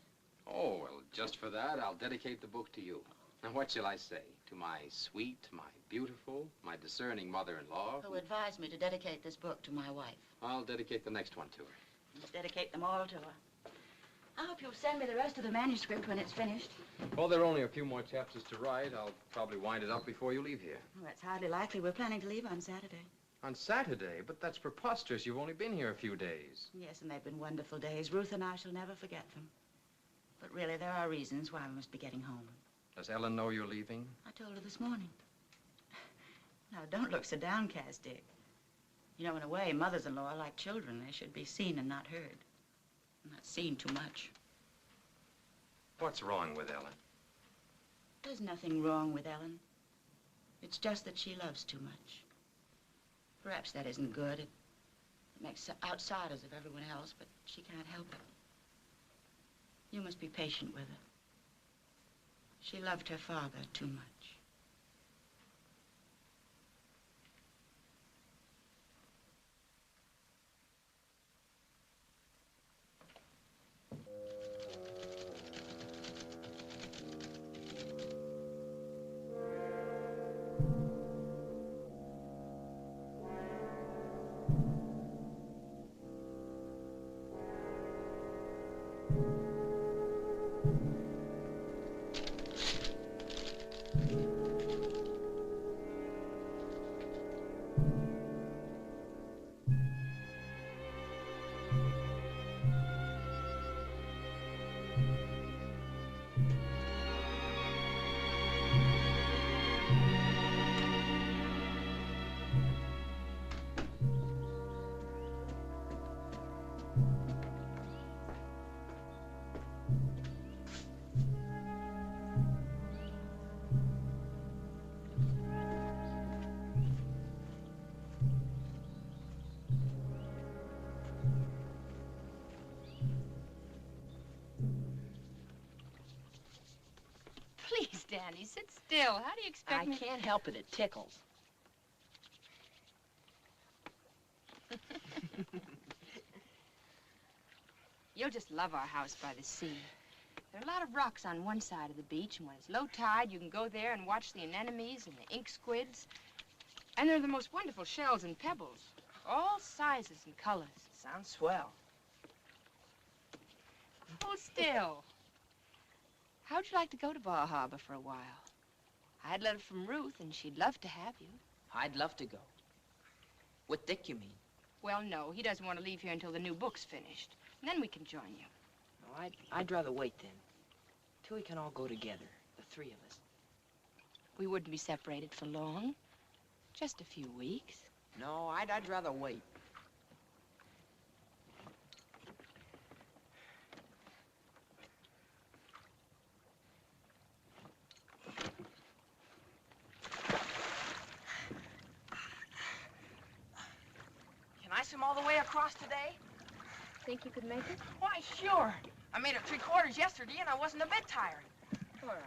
Oh, well, just for that, I'll dedicate the book to you. Now, what shall I say? To my sweet, my beautiful, my discerning mother-in-law? Who advised me to dedicate this book to my wife. I'll dedicate the next one to her. Let's dedicate them all to her. I hope you'll send me the rest of the manuscript when it's finished. Well, there are only a few more chapters to write. I'll probably wind it up before you leave here. Well, that's hardly likely. We're planning to leave on Saturday. On Saturday? But that's preposterous. You've only been here a few days. Yes, and they've been wonderful days. Ruth and I shall never forget them. But really, there are reasons why we must be getting home. Does Ellen know you're leaving? I told her this morning. Now, don't look so downcast, Dick. You know, in a way, mothers-in-law are like children. They should be seen and not heard. Not seen too much. What's wrong with Ellen? There's nothing wrong with Ellen. It's just that she loves too much. Perhaps that isn't good. It makes outsiders of everyone else, but she can't help it. You must be patient with her. She loved her father too much. Please, Danny, sit still. How do you expect me? I can't help it. It tickles. You'll just love our house by the sea. There are a lot of rocks on one side of the beach, and when it's low tide, you can go there and watch the anemones and the ink squids. And there are the most wonderful shells and pebbles, all sizes and colors. Sounds swell. Hold still. How'd you like to go to Bar Harbor for a while? I had a letter from Ruth, and she'd love to have you. I'd love to go. With Dick, you mean? Well, no, he doesn't want to leave here until the new book's finished. And then we can join you. No, I'd rather wait then. Till we can all go together, the three of us. We wouldn't be separated for long. Just a few weeks. No, I'd rather wait. Can I swim all the way across today? Think you could make it? Why, sure. I made it 3/4 yesterday, and I wasn't a bit tired. All right.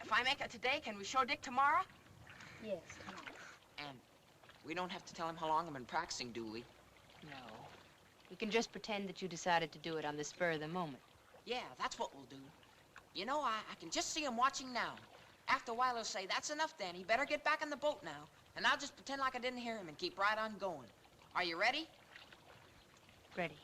If I make it today, can we show Dick tomorrow? Yes, tomorrow. And we don't have to tell him how long I've been practicing, do we? No. We can just pretend that you decided to do it on the spur of the moment. Yeah, that's what we'll do. You know, I can just see him watching now. After a while, he'll say, "That's enough, Danny. Better get back on the boat now." And I'll just pretend like I didn't hear him and keep right on going. Are you ready? Ready.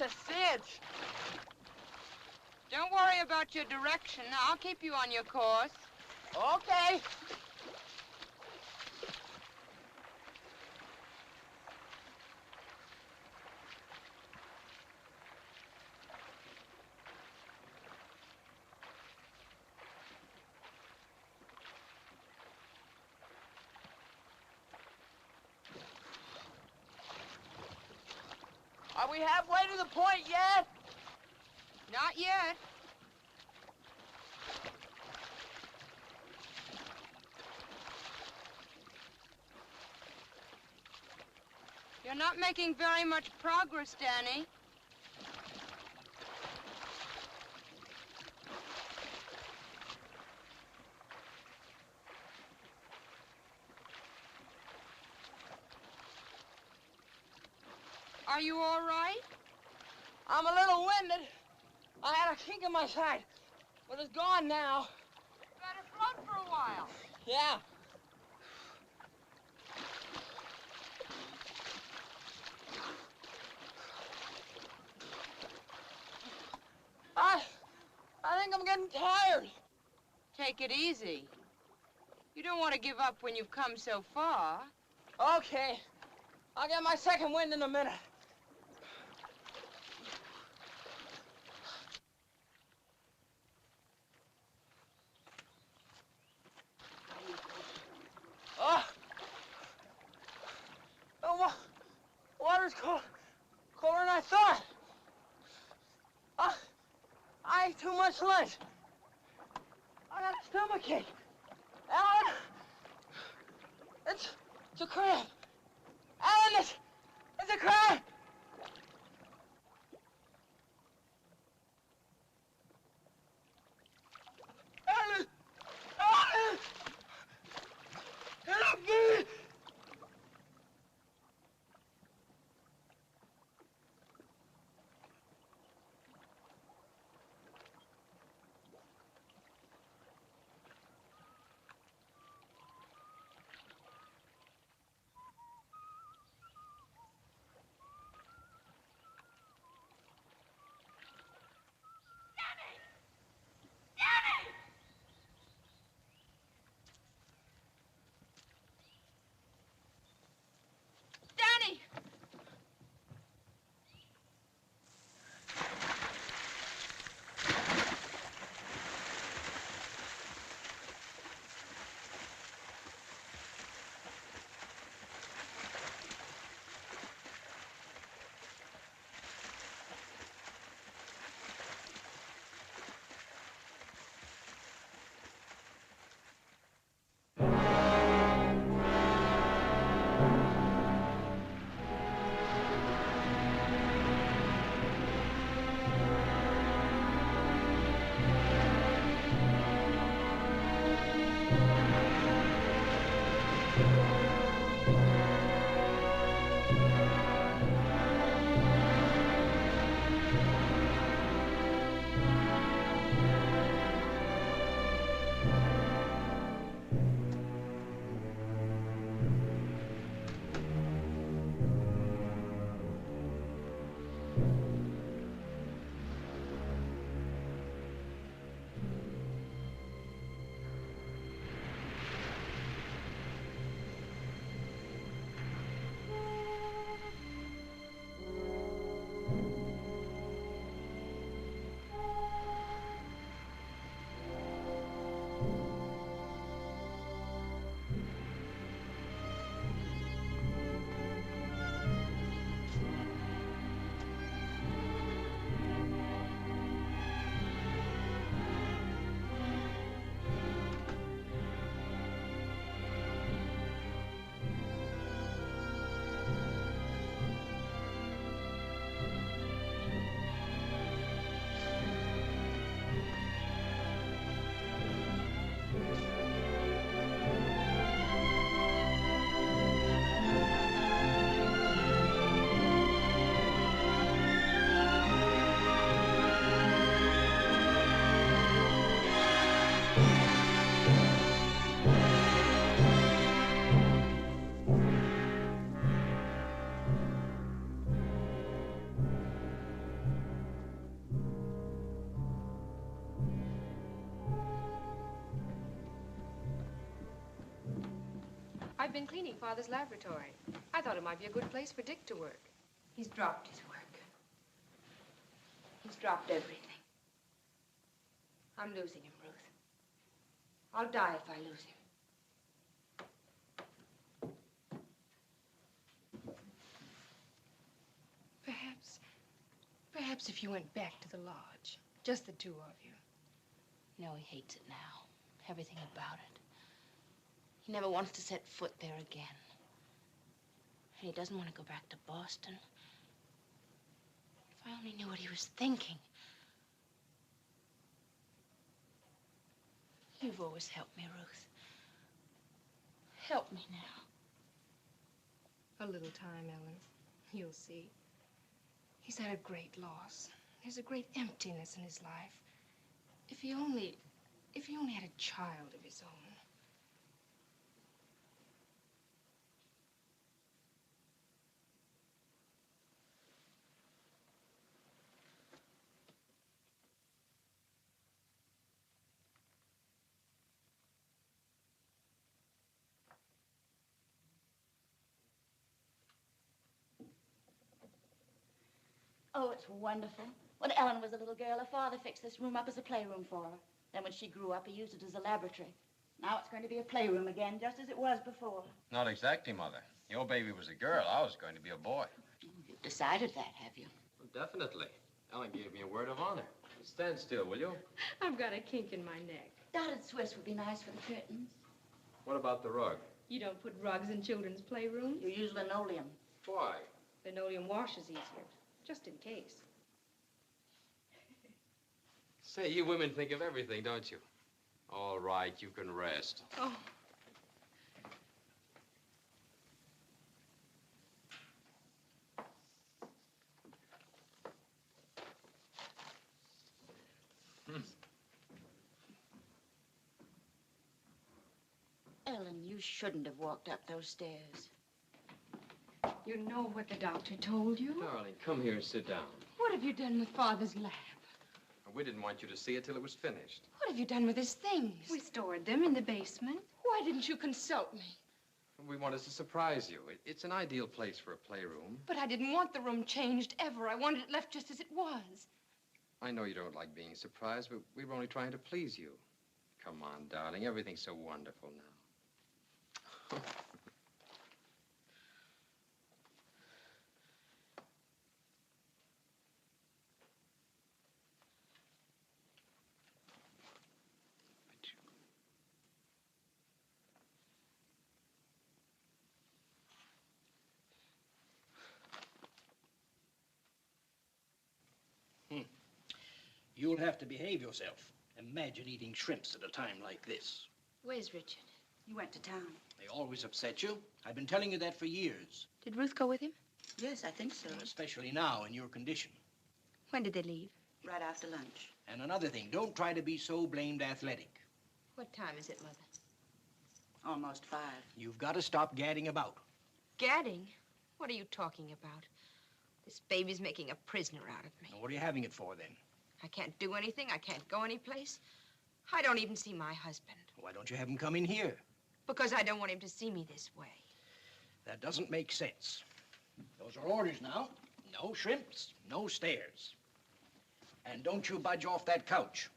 It's a cinch. Don't worry about your direction. I'll keep you on your course. Okay. Are we halfway to the point yet? Not yet. You're not making very much progress, Danny. Our Are you all right? I'm a little winded. I had a kink in my side, but it's gone now. Better float for a while. Yeah. I think I'm getting tired. Take it easy. You don't want to give up when you've come so far. Okay. I'll get my second wind in a minute. Oh, water's cold, colder than I thought. I ate too much lunch. I got a stomachache. Ellen, it's a cramp. Ellen, it's a cramp. Ellen, Ellen, help me. Danny! I've been cleaning Father's laboratory. I thought it might be a good place for Dick to work. He's dropped his work. He's dropped everything. I'm losing him, Ruth. I'll die if I lose him. Perhaps if you went back to the lodge, just the two of you. No, he hates it now. Everything about it. He never wants to set foot there again. And he doesn't want to go back to Boston. If I only knew what he was thinking. You've always helped me, Ruth. Help me now. A little time, Ellen. You'll see. He's at a great loss. There's a great emptiness in his life. If he only had a child of his own. Oh, it's wonderful. When Ellen was a little girl, her father fixed this room up as a playroom for her. Then when she grew up, he used it as a laboratory. Now it's going to be a playroom again, just as it was before. Not exactly, Mother. Your baby was a girl. I was going to be a boy. You've decided that, have you? Well, definitely. Ellen gave me a word of honor. Stand still, will you? I've got a kink in my neck. Dotted Swiss would be nice for the curtains. What about the rug? You don't put rugs in children's playrooms? You use linoleum. Why? Linoleum washes easier, just in case. Say, you women think of everything, don't you? All right, you can rest. Oh. Ellen, you shouldn't have walked up those stairs. You know what the doctor told you? Darling, come here and sit down. What have you done with Father's lab? We didn't want you to see it till it was finished. What have you done with his things? We stored them in the basement. Why didn't you consult me? We wanted to surprise you. It's an ideal place for a playroom. But I didn't want the room changed ever. I wanted it left just as it was. I know you don't like being surprised, but we were only trying to please you. Come on, darling. Everything's so wonderful now. You'll have to behave yourself. Imagine eating shrimps at a time like this. Where's Richard? He went to town. They always upset you. I've been telling you that for years. Did Ruth go with him? Yes, I think so. And especially now in your condition. When did they leave? Right after lunch. And another thing, don't try to be so blamed athletic. What time is it, Mother? Almost 5. You've got to stop gadding about. Gadding? What are you talking about? This baby's making a prisoner out of me. Now, what are you having it for, then? I can't do anything. I can't go anyplace. I don't even see my husband. Why don't you have him come in here? Because I don't want him to see me this way. That doesn't make sense. Those are orders now. No shrimps, no stairs. And don't you budge off that couch.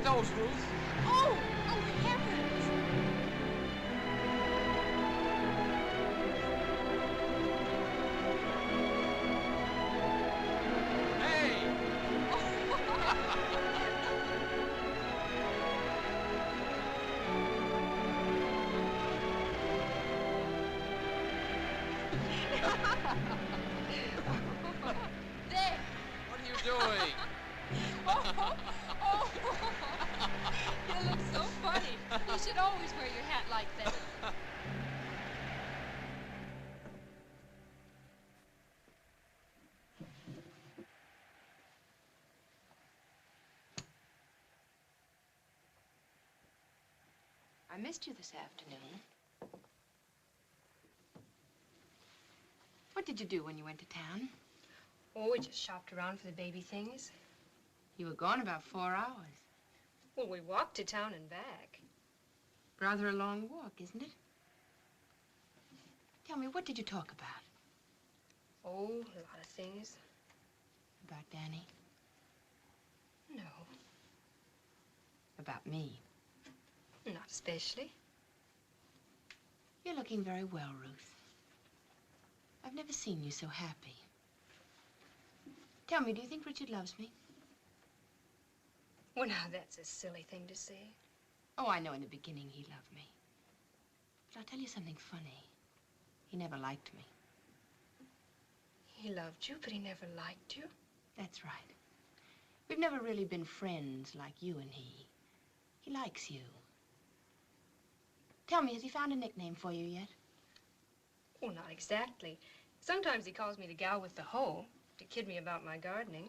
Those, Ruth. Oh, heavens! Hey! There! What are you doing? You look so funny. You should always wear your hat like that. I missed you this afternoon. What did you do when you went to town? Oh, we just shopped around for the baby things. You were gone about 4 hours. Well, we walked to town and back. Rather a long walk, isn't it? Tell me, what did you talk about? Oh, a lot of things. About Danny? No, About me? not especially. You're looking very well, Ruth. I've never seen you so happy. Tell me, do you think Richard loves me? Well, now, that's a silly thing to say. Oh, I know in the beginning he loved me. But I'll tell you something funny. He never liked me. He loved you, but he never liked you. That's right. We've never really been friends like you and he. He likes you. Tell me, has he found a nickname for you yet? Oh, not exactly. Sometimes he calls me the gal with the hoe to kid me about my gardening.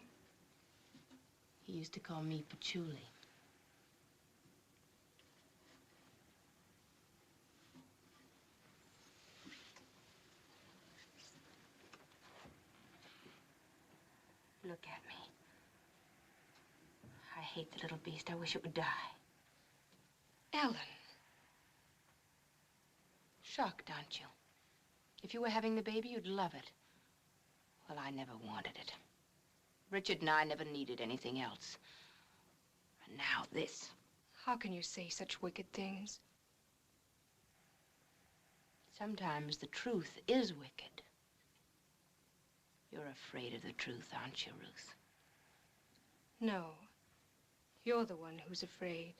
He used to call me Patchouli. Look at me. I hate the little beast. I wish it would die. Ellen. Shocked, aren't you? If you were having the baby, you'd love it. Well, I never wanted it. Richard and I never needed anything else. And now this. How can you say such wicked things? Sometimes the truth is wicked. You're afraid of the truth, aren't you, Ruth? No. You're the one who's afraid.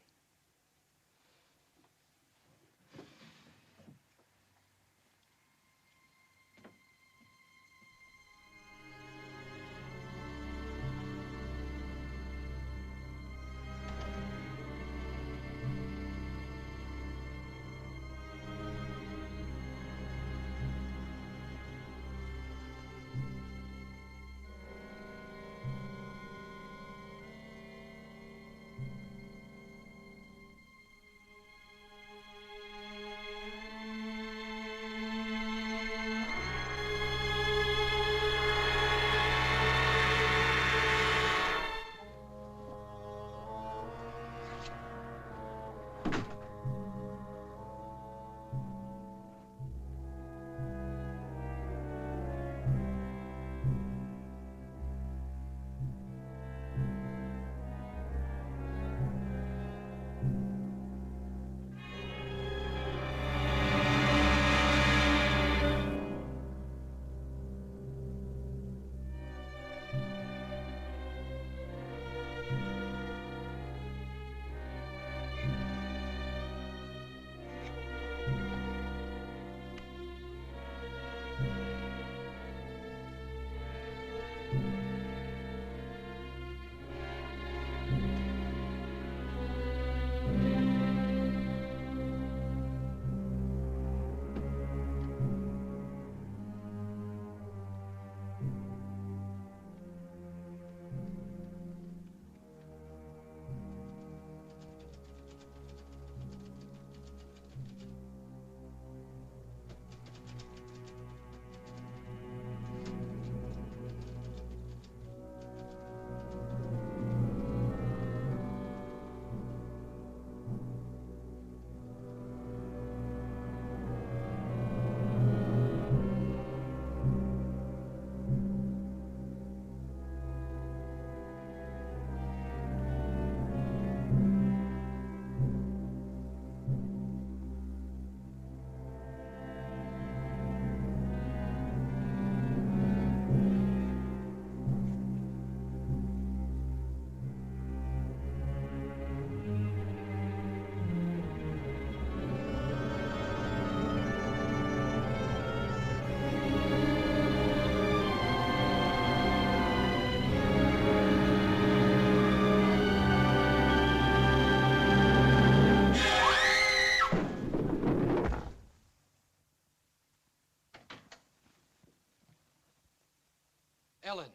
Ellen.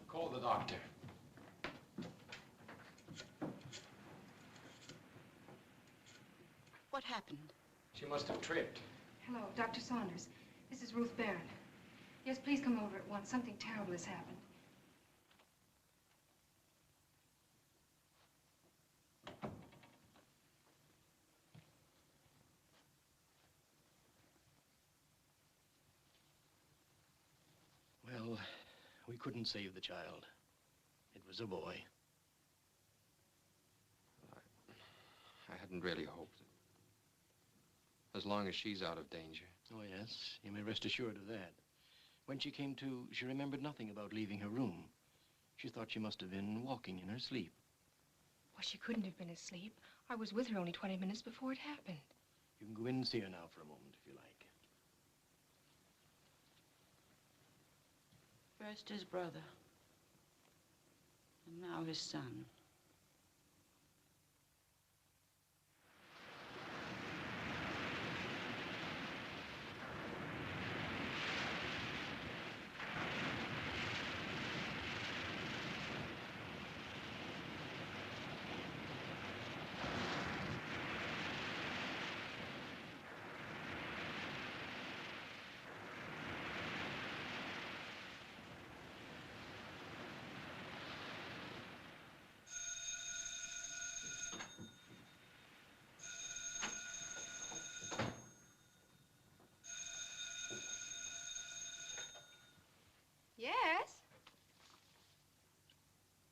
Call the doctor. What happened? She must have tripped. Hello, Dr. Saunders. This is Ruth Berent. Yes, please come over at once. Something terrible has happened. couldn't save the child. It was a boy. I hadn't really hoped it. As long as she's out of danger. Oh, yes, you may rest assured of that. When she came to, she remembered nothing about leaving her room. She thought she must have been walking in her sleep. Well, she couldn't have been asleep. I was with her only 20 minutes before it happened. You can go in and see her now for a moment, if you like. First his brother, and now his son. Yes?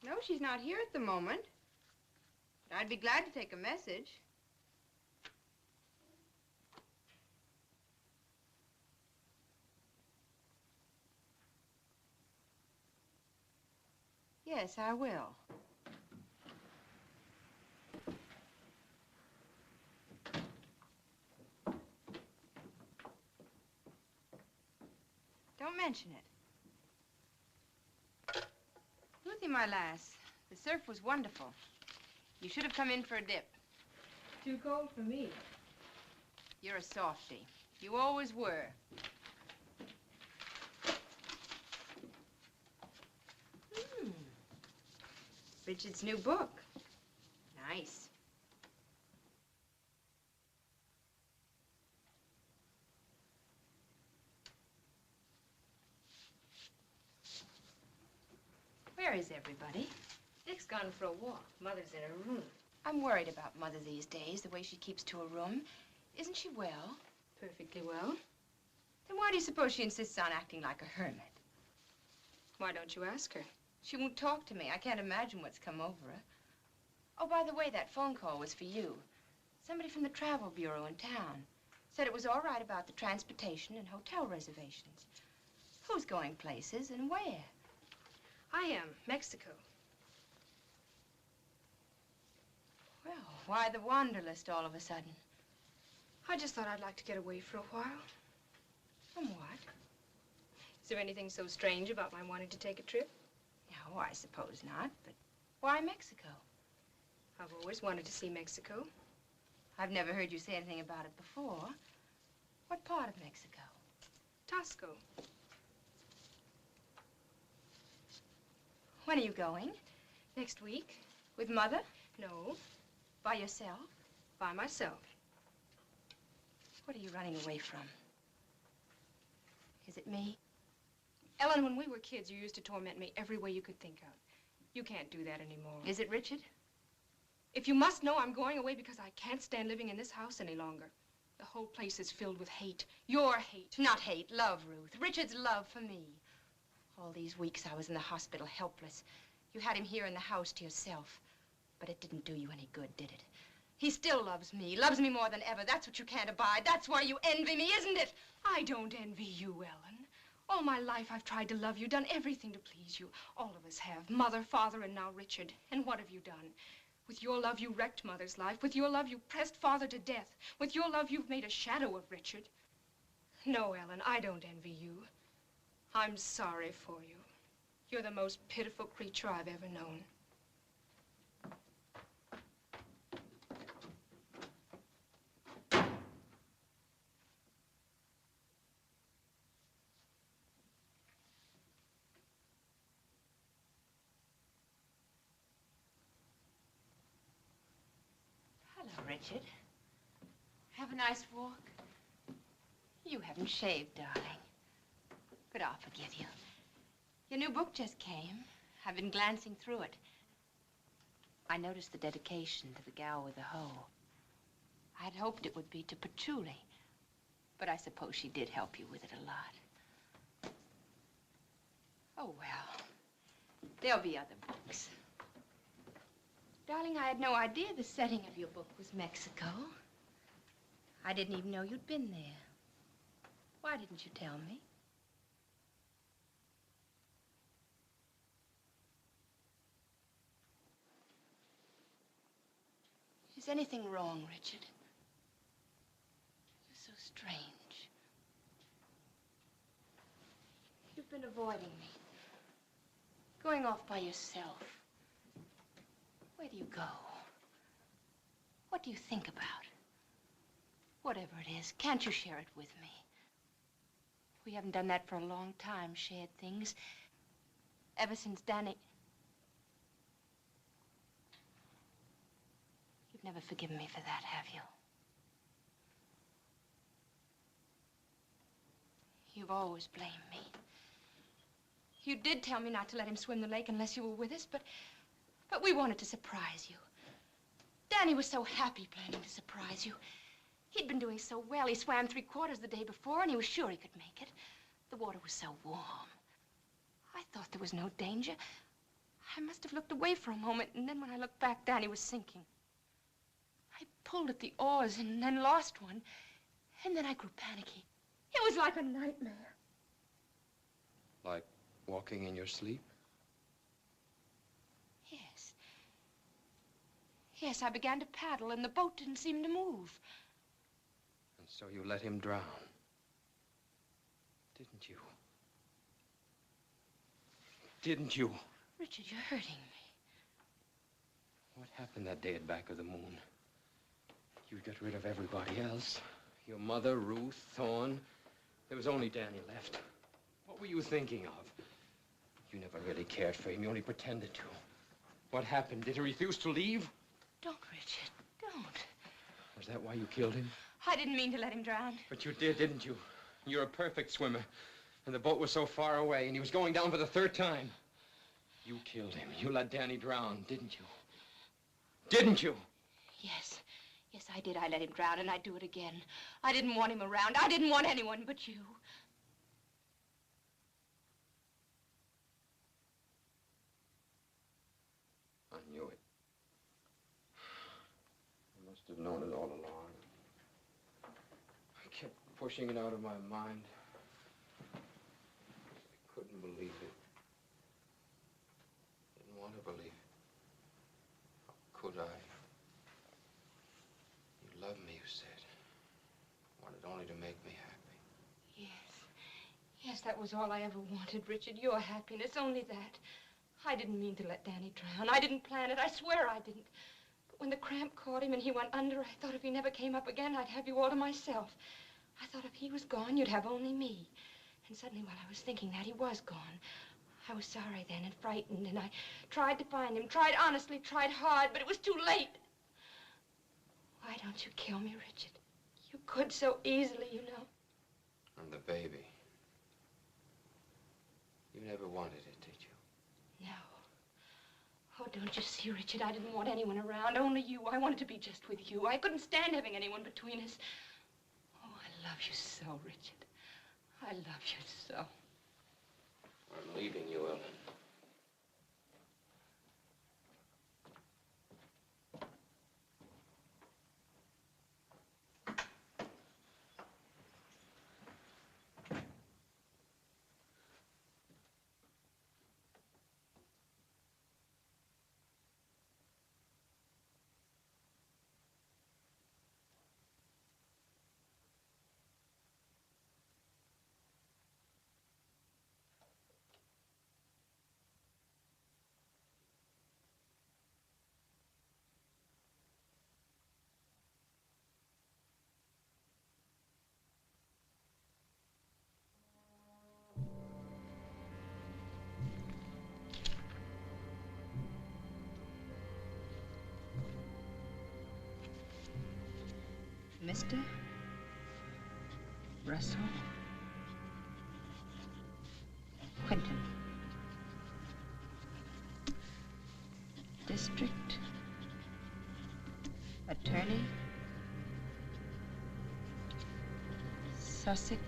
No, she's not here at the moment. But I'd be glad to take a message. Yes, I will. Don't mention it. Ruthie, my lass, the surf was wonderful. You should have come in for a dip. Too cold for me. You're a softie. You always were. Richard's new book. Nice. Where is everybody? Dick's gone for a walk. Mother's in her room. I'm worried about Mother these days, the way she keeps to her room. Isn't she well? Perfectly well. Then why do you suppose she insists on acting like a hermit? Why don't you ask her? She won't talk to me. I can't imagine what's come over her. Oh, by the way, that phone call was for you. Somebody from the travel bureau in town said it was all right about the transportation and hotel reservations. Who's going places and where? I am. Mexico. Well, why the wanderlust all of a sudden? I just thought I'd like to get away for a while. From what? Is there anything so strange about my wanting to take a trip? No, I suppose not, but why Mexico? I've always wanted to see Mexico. I've never heard you say anything about it before. What part of Mexico? Tasco. When are you going? Next week. With Mother? No. By yourself? By myself. What are you running away from? Is it me? Ellen, when we were kids, you used to torment me every way you could think of. You can't do that anymore. Is it Richard? If you must know, I'm going away because I can't stand living in this house any longer. The whole place is filled with hate. Your hate. Not hate, love, Ruth. Richard's love for me. All these weeks I was in the hospital, helpless. You had him here in the house to yourself. But it didn't do you any good, did it? He still loves me more than ever. That's what you can't abide. That's why you envy me, isn't it? I don't envy you, Ellen. All my life I've tried to love you, done everything to please you. All of us have. Mother, Father, and now Richard. And what have you done? With your love, you wrecked Mother's life. With your love, you pressed Father to death. With your love, you've made a shadow of Richard. No, Ellen, I don't envy you. I'm sorry for you. You're the most pitiful creature I've ever known. Hello, Richard. Have a nice walk. You haven't shaved, darling. But I'll forgive you. Your new book just came. I've been glancing through it. I noticed the dedication to the gal with the hoe. I'd hoped it would be to Patchouli, but I suppose she did help you with it a lot. Oh, well. There'll be other books. Darling, I had no idea the setting of your book was Mexico. I didn't even know you'd been there. Why didn't you tell me? Is anything wrong, Richard? You're so strange. You've been avoiding me. Going off by yourself. Where do you go? What do you think about? Whatever it is, can't you share it with me? We haven't done that for a long time, shared things. Ever since Danny... You've never forgiven me for that, have you? You've always blamed me. You did tell me not to let him swim the lake unless you were with us, but we wanted to surprise you. Danny was so happy planning to surprise you. He'd been doing so well. He swam 3/4 the day before, and he was sure he could make it. The water was so warm. I thought there was no danger. I must have looked away for a moment, and then when I looked back, Danny was sinking. I pulled at the oars and then lost one, and then I grew panicky. It was like a nightmare. Like walking in your sleep? Yes. Yes, I began to paddle, and the boat didn't seem to move. And so you let him drown, didn't you? Didn't you? Richard, you're hurting me. What happened that day at Back of the Moon? You got rid of everybody else. Your mother, Ruth, Thorne. There was only Danny left. What were you thinking of? You never really cared for him. You only pretended to. What happened? Did he refuse to leave? Don't, Richard. Don't. Was that why you killed him? I didn't mean to let him drown. But you did, didn't you? You're a perfect swimmer. And the boat was so far away, and he was going down for the 3rd time. You killed him. You let Danny drown, didn't you? Didn't you? Yes. Yes, I did. I let him drown, and I'd do it again. I didn't want him around. I didn't want anyone but you. I knew it. I must have known it all along. I kept pushing it out of my mind. I couldn't believe it. Didn't want to believe it. How could I? You loved me, you said. Wanted only to make me happy. Yes. Yes, that was all I ever wanted, Richard. Your happiness, only that. I didn't mean to let Danny drown. I didn't plan it. I swear I didn't. But when the cramp caught him and he went under, I thought if he never came up again, I'd have you all to myself. I thought if he was gone, you'd have only me. And suddenly, while I was thinking that, he was gone. I was sorry then and frightened, and I tried to find him, tried honestly, tried hard, but it was too late. Why don't you kill me, Richard? You could so easily, you know. And the baby. You never wanted it, did you? No. Oh, don't you see, Richard? I didn't want anyone around, only you. I wanted to be just with you. I couldn't stand having anyone between us. Oh, I love you so, Richard. I love you so. I'm leaving you, Ellen. Mr. Russell Quinton, District Attorney, Sussex,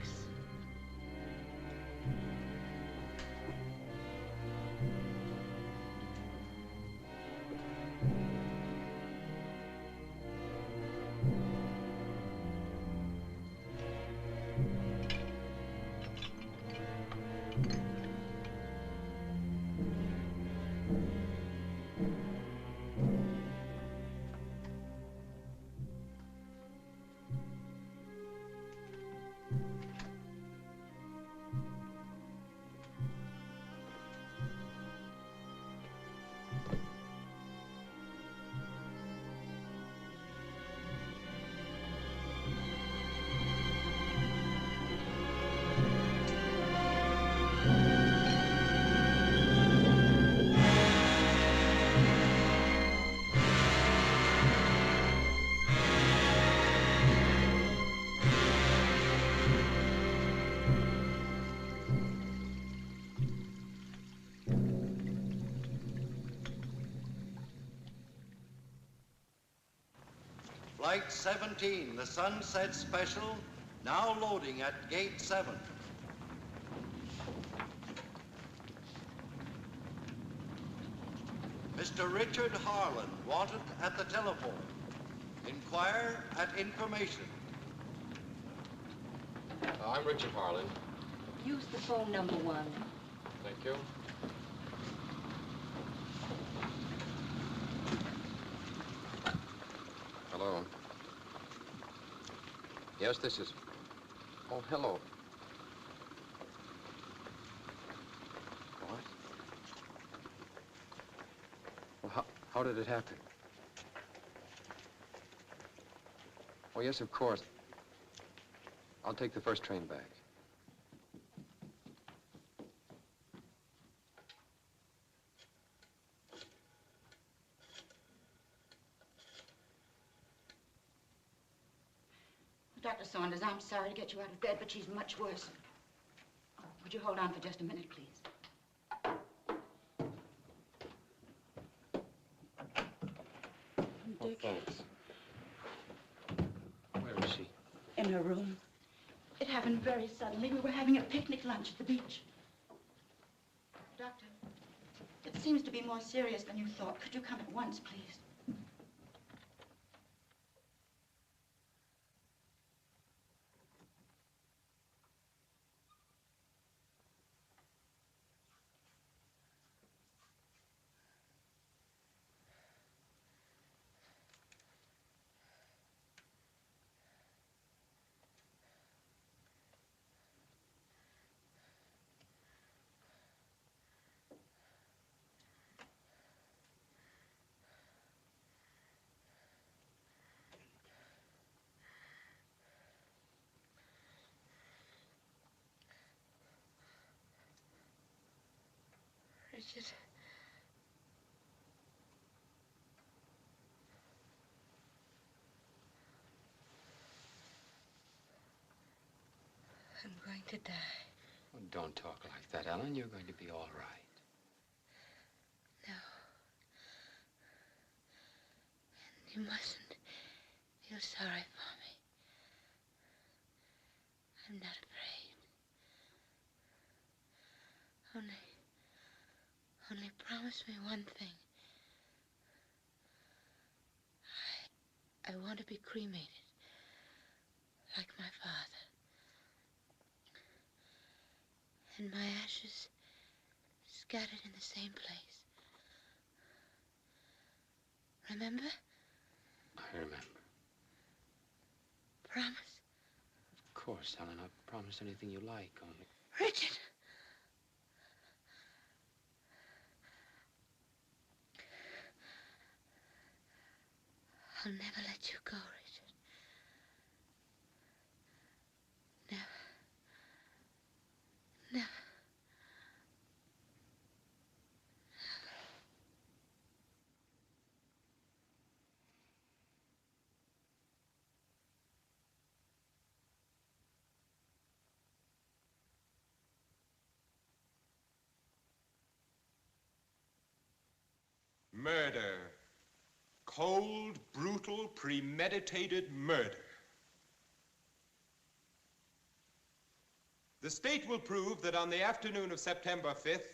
Flight 17, the Sunset Special, now loading at Gate 7. Mr. Richard Harland, wanted at the telephone. Inquire at information. I'm Richard Harland. Use the phone number 1. Thank you. Hello. Yes, this is... Oh, hello. What? Well, how did it happen? Oh, yes, of course. I'll take the first train back. Dr. Saunders, I'm sorry to get you out of bed, but she's much worse. Oh, would you hold on for just a minute, please? Oh, thanks. Where is she? In her room. It happened very suddenly. We were having a picnic lunch at the beach. Doctor, it seems to be more serious than you thought. Could you come at once, please? Richard. I'm going to die. Oh, don't talk like that, Ellen. You're going to be all right. No. You mustn't feel sorry for me. I'm not afraid. Only promise me one thing. I want to be cremated, like my father. And my ashes scattered in the same place. Remember? I remember. Promise? Of course, Ellen. I'll promise anything you like, only... Richard! I'll never let you go, Richard. Never. Never. Murder. Cold, brutal, premeditated murder. The state will prove that on the afternoon of September 5th,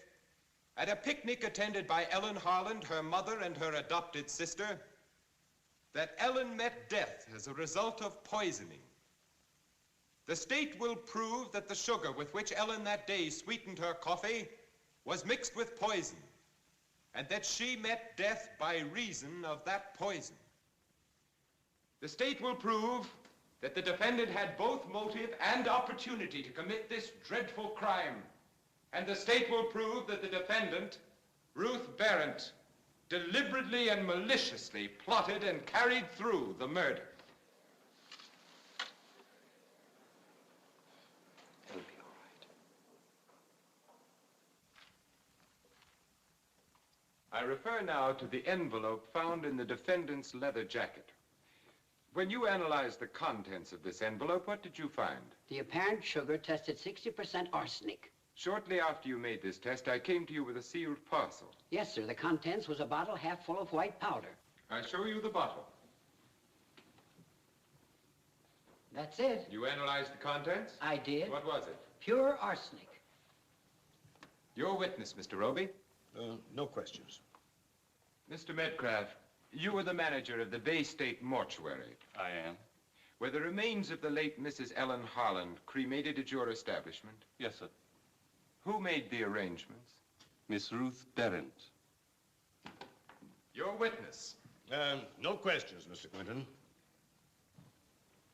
at a picnic attended by Ellen Harland, her mother, and her adopted sister, that Ellen met death as a result of poisoning. The state will prove that the sugar with which Ellen that day sweetened her coffee was mixed with poison, and that she met death by reason of that poison. The state will prove that the defendant had both motive and opportunity to commit this dreadful crime. And the state will prove that the defendant, Ruth Berent, deliberately and maliciously plotted and carried through the murder. It'll be all right. I refer now to the envelope found in the defendant's leather jacket. When you analyzed the contents of this envelope, what did you find? The apparent sugar tested 60% arsenic. Shortly after you made this test, I came to you with a sealed parcel. Yes, sir. The contents was a bottle half full of white powder. I show you the bottle. That's it. You analyzed the contents? I did. What was it? Pure arsenic. Your witness, Mr. Roby. No questions. Mr. Medcraft, you were the manager of the Bay State Mortuary. I am. Were the remains of the late Mrs. Ellen Harland cremated at your establishment? Yes, sir. Who made the arrangements? Miss Ruth Berent. Your witness. No questions, Mr. Quinton.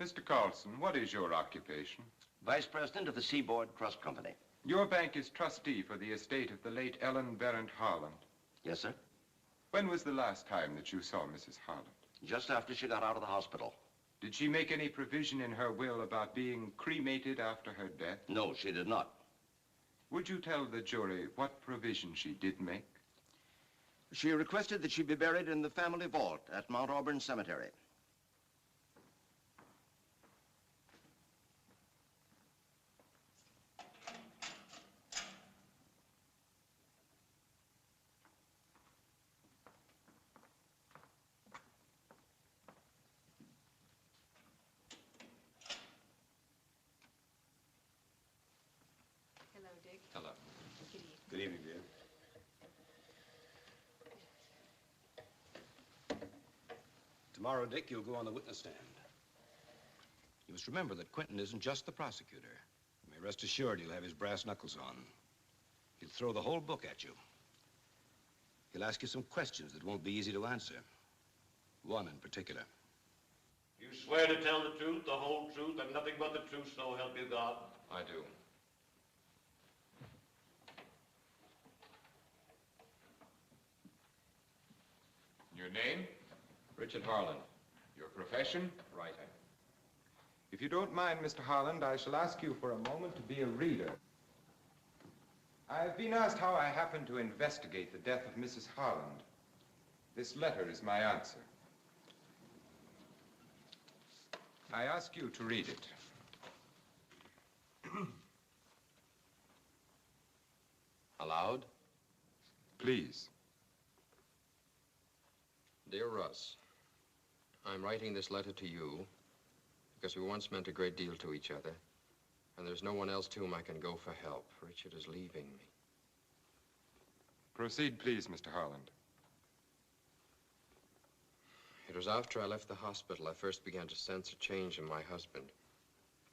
Mr. Carlson, what is your occupation? Vice President of the Seaboard Trust Company. Your bank is trustee for the estate of the late Ellen Berent Harland. Yes, sir. When was the last time that you saw Mrs. Harland? Just after she got out of the hospital. Did she make any provision in her will about being cremated after her death? No, she did not. Would you tell the jury what provision she did make? She requested that she be buried in the family vault at Mount Auburn Cemetery. Hello, Dick. Hello. Good evening. Good evening, dear. Tomorrow, Dick, you'll go on the witness stand. You must remember that Quinton isn't just the prosecutor. You may rest assured he'll have his brass knuckles on. He'll throw the whole book at you. He'll ask you some questions that won't be easy to answer. One in particular. You swear to tell the truth, the whole truth, and nothing but the truth, so help you God? I do. Your name? Richard Harland. Your profession? Writer. If you don't mind, Mr. Harland, I shall ask you for a moment to be a reader. I've been asked how I happened to investigate the death of Mrs. Harland. This letter is my answer. I ask you to read it. Aloud? Please. Dear Russ, I'm writing this letter to you because we once meant a great deal to each other, and there's no one else to whom I can go for help. Richard is leaving me. Proceed, please, Mr. Harland. It was after I left the hospital I first began to sense a change in my husband.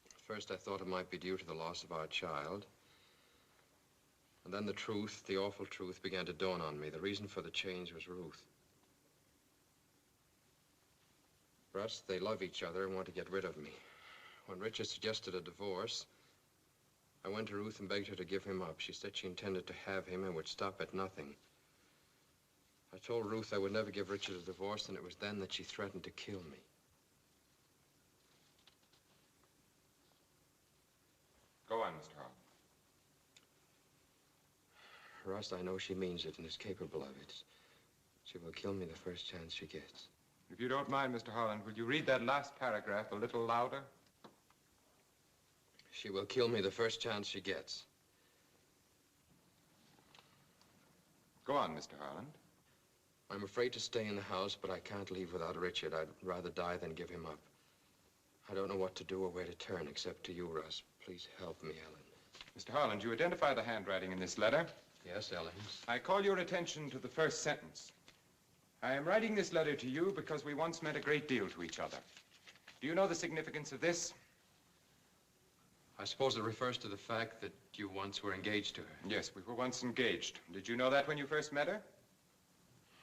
At first I thought it might be due to the loss of our child. And then the truth, the awful truth, began to dawn on me. The reason for the change was Ruth. Russ, they love each other and want to get rid of me. When Richard suggested a divorce, I went to Ruth and begged her to give him up. She said she intended to have him and would stop at nothing. I told Ruth I would never give Richard a divorce, and it was then that she threatened to kill me. Go on, Mr. Harland. Russ, I know she means it and is capable of it. She will kill me the first chance she gets. If you don't mind, Mr. Harland, would you read that last paragraph a little louder? She will kill me the first chance she gets. Go on, Mr. Harland. I'm afraid to stay in the house, but I can't leave without Richard. I'd rather die than give him up. I don't know what to do or where to turn, except to you, Russ. Please help me, Ellen. Mr. Harland, you identify the handwriting in this letter? Yes, Ellen. I call your attention to the first sentence. I am writing this letter to you because we once meant a great deal to each other. Do you know the significance of this? I suppose it refers to the fact that you once were engaged to her. Yes, we were once engaged. Did you know that when you first met her?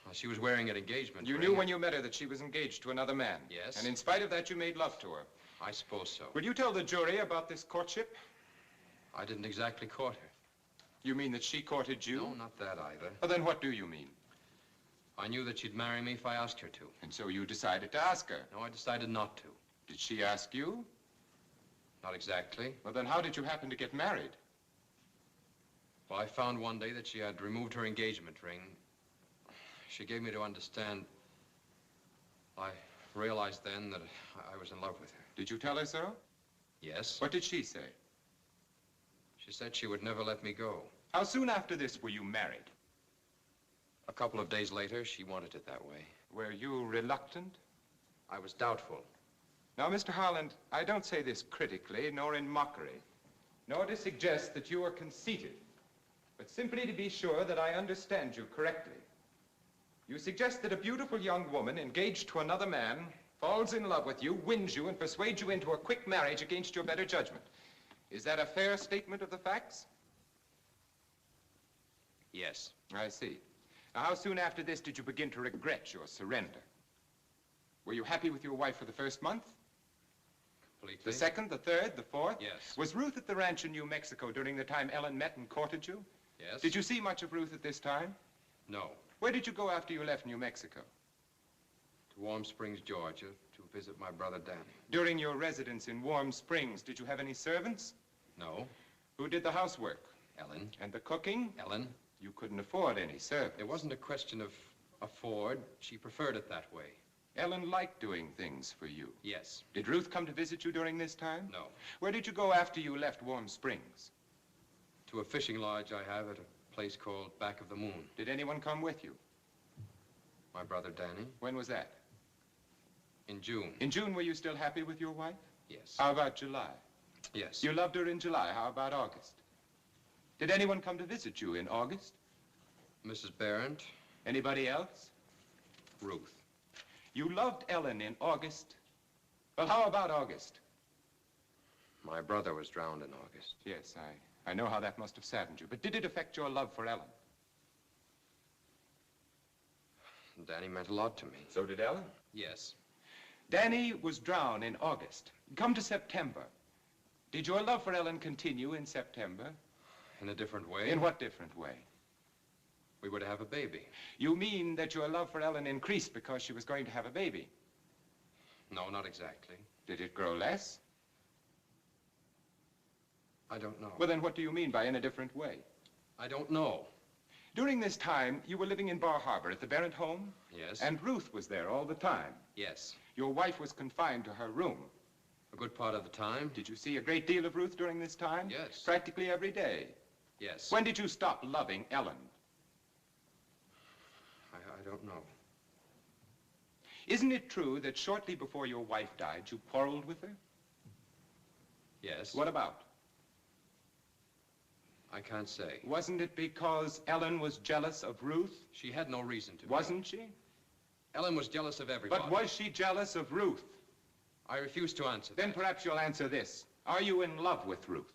Well, she was wearing an engagement ring. You knew when you met her that she was engaged to another man? Yes. And in spite of that, you made love to her? I suppose so. Will you tell the jury about this courtship? I didn't exactly court her. You mean that she courted you? No, not that either. Well, then what do you mean? I knew that she'd marry me if I asked her to. And so you decided to ask her? No, I decided not to. Did she ask you? Not exactly. Well, then how did you happen to get married? Well, I found one day that she had removed her engagement ring. She gave me to understand. I realized then that I was in love with her. Did you tell her so? Yes. What did she say? She said she would never let me go. How soon after this were you married? A couple of days later, she wanted it that way. Were you reluctant? I was doubtful. Now, Mr. Harland, I don't say this critically, nor in mockery, nor to suggest that you are conceited, but simply to be sure that I understand you correctly. You suggest that a beautiful young woman engaged to another man falls in love with you, wins you, and persuades you into a quick marriage against your better judgment. Is that a fair statement of the facts? Yes. I see. Now, how soon after this did you begin to regret your surrender? Were you happy with your wife for the first month? Completely. The second, the third, the fourth? Yes. Was Ruth at the ranch in New Mexico during the time Ellen met and courted you? Yes. Did you see much of Ruth at this time? No. Where did you go after you left New Mexico? To Warm Springs, Georgia, to visit my brother Danny. During your residence in Warm Springs, did you have any servants? No. Who did the housework? Ellen. And the cooking? Ellen. You couldn't afford any servants. It wasn't a question of afford. She preferred it that way. Ellen liked doing things for you. Yes. Did Ruth come to visit you during this time? No. Where did you go after you left Warm Springs? To a fishing lodge I have at a place called Back of the Moon. Did anyone come with you? My brother Danny. When was that? In June. In June, were you still happy with your wife? Yes. How about July? Yes. You loved her in July. How about August? Did anyone come to visit you in August? Mrs. Berent. Anybody else? Ruth. You loved Ellen in August. Well, how about August? My brother was drowned in August. Yes, I know how that must have saddened you. But did it affect your love for Ellen? Danny meant a lot to me. So did Ellen? Yes. Danny was drowned in August. Come to September. Did your love for Ellen continue in September? In a different way. In what different way? We were to have a baby. You mean that your love for Ellen increased because she was going to have a baby? No, not exactly. Did it grow less? I don't know. Well, then what do you mean by in a different way? I don't know. During this time, you were living in Bar Harbor at the Berent home? Yes. And Ruth was there all the time? Yes. Your wife was confined to her room? A good part of the time. Did you see a great deal of Ruth during this time? Yes. Practically every day? Yes. When did you stop loving Ellen? I don't know. Isn't it true that shortly before your wife died, you quarreled with her? Yes. What about? I can't say. Wasn't it because Ellen was jealous of Ruth? She had no reason to be. Wasn't she? Ellen was jealous of everybody. But was she jealous of Ruth? I refuse to answer that. Then perhaps you'll answer this. Are you in love with Ruth?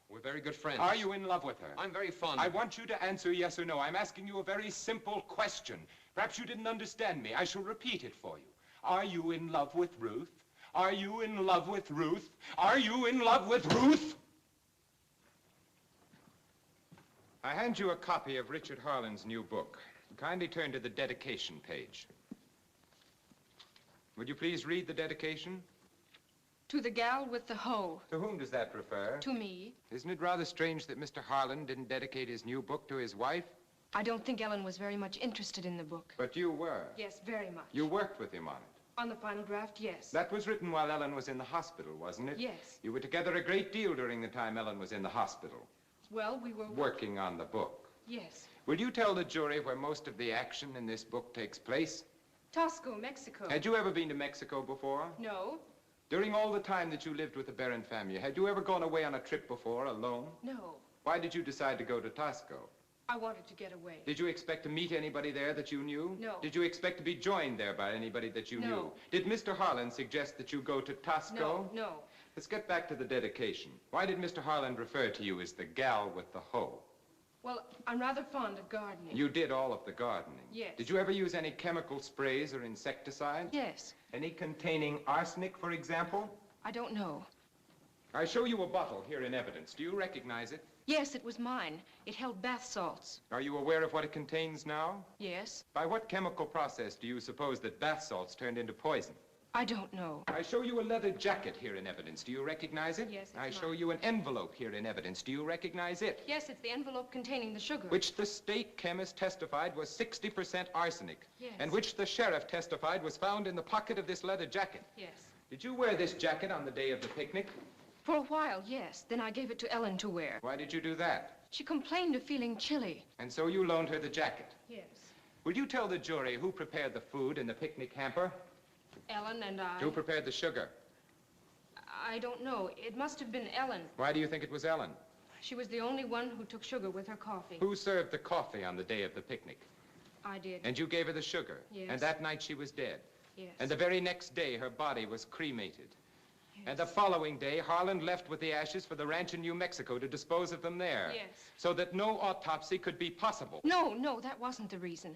We're very good friends. Are you in love with her? I'm very fond I of her. want you to answer yes or no. I'm asking you a very simple question. Perhaps you didn't understand me. I shall repeat it for you. Are you in love with Ruth? Are you in love with Ruth? Are you in love with Ruth? I hand you a copy of Richard Harland's new book. Kindly turn to the dedication page. Would you please read the dedication? To the gal with the hoe. To whom does that refer? To me. Isn't it rather strange that Mr. Harland didn't dedicate his new book to his wife? I don't think Ellen was very much interested in the book. But you were. Yes, very much. You worked with him on it. On the final draft, yes. That was written while Ellen was in the hospital, wasn't it? Yes. You were together a great deal during the time Ellen was in the hospital. Well, we were... Working on the book. Yes. Will you tell the jury where most of the action in this book takes place? Tosco, Mexico. Had you ever been to Mexico before? No. During all the time that you lived with the Berent family, had you ever gone away on a trip before, alone? No. Why did you decide to go to Tosco? I wanted to get away. Did you expect to meet anybody there that you knew? No. Did you expect to be joined there by anybody that you No. knew? Did Mr. Harland suggest that you go to Tosco? No, no. Let's get back to the dedication. Why did Mr. Harland refer to you as the gal with the hoe? Well, I'm rather fond of gardening. You did all of the gardening. Yes. Did you ever use any chemical sprays or insecticides? Yes. Any containing arsenic, for example? I don't know. I show you a bottle here in evidence. Do you recognize it? Yes, it was mine. It held bath salts. Are you aware of what it contains now? Yes. By what chemical process do you suppose that bath salts turned into poison? I don't know. I show you a leather jacket here in evidence. Do you recognize it? Yes, it's I show mine. you an envelope here in evidence. Do you recognize it? Yes, it's the envelope containing the sugar. Which the state chemist testified was 60% arsenic. Yes. And which the sheriff testified was found in the pocket of this leather jacket. Yes. Did you wear this jacket on the day of the picnic? For a while, yes. Then I gave it to Ellen to wear. Why did you do that? She complained of feeling chilly. And so you loaned her the jacket. Yes. Will you tell the jury who prepared the food in the picnic hamper? Ellen and I. Who prepared the sugar? I don't know. It must have been Ellen. Why do you think it was Ellen? She was the only one who took sugar with her coffee. Who served the coffee on the day of the picnic? I did. And you gave her the sugar? Yes. And that night she was dead? Yes. And the very next day her body was cremated? Yes. And the following day Harland left with the ashes for the ranch in New Mexico to dispose of them there? Yes. So that no autopsy could be possible? No, that wasn't the reason.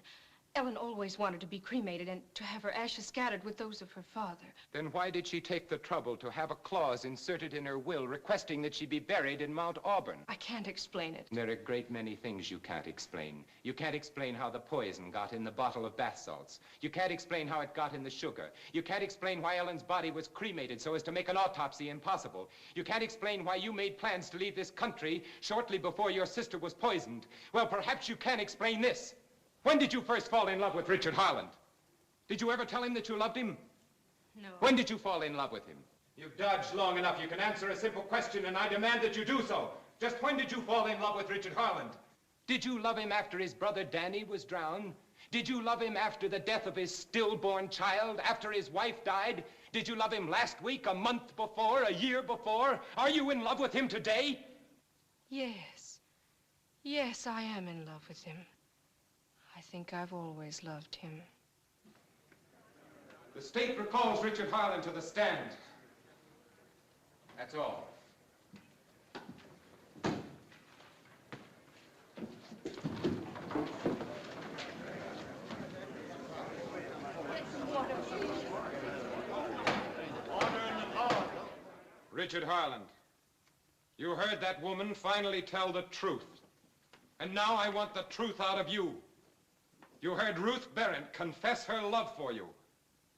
Ellen always wanted to be cremated and to have her ashes scattered with those of her father. Then why did she take the trouble to have a clause inserted in her will requesting that she be buried in Mount Auburn? I can't explain it. There are a great many things you can't explain. You can't explain how the poison got in the bottle of bath salts. You can't explain how it got in the sugar. You can't explain why Ellen's body was cremated so as to make an autopsy impossible. You can't explain why you made plans to leave this country shortly before your sister was poisoned. Well, perhaps you can explain this. When did you first fall in love with Richard Harland? Did you ever tell him that you loved him? No. When did you fall in love with him? You've dodged long enough. You can answer a simple question, and I demand that you do so. Just when did you fall in love with Richard Harland? Did you love him after his brother Danny was drowned? Did you love him after the death of his stillborn child, after his wife died? Did you love him last week, a month before, a year before? Are you in love with him today? Yes. Yes, I am in love with him. I think I've always loved him. The state recalls Richard Harland to the stand. That's all. Richard Harland, you heard that woman finally tell the truth. And now I want the truth out of you. You heard Ruth Berent confess her love for you.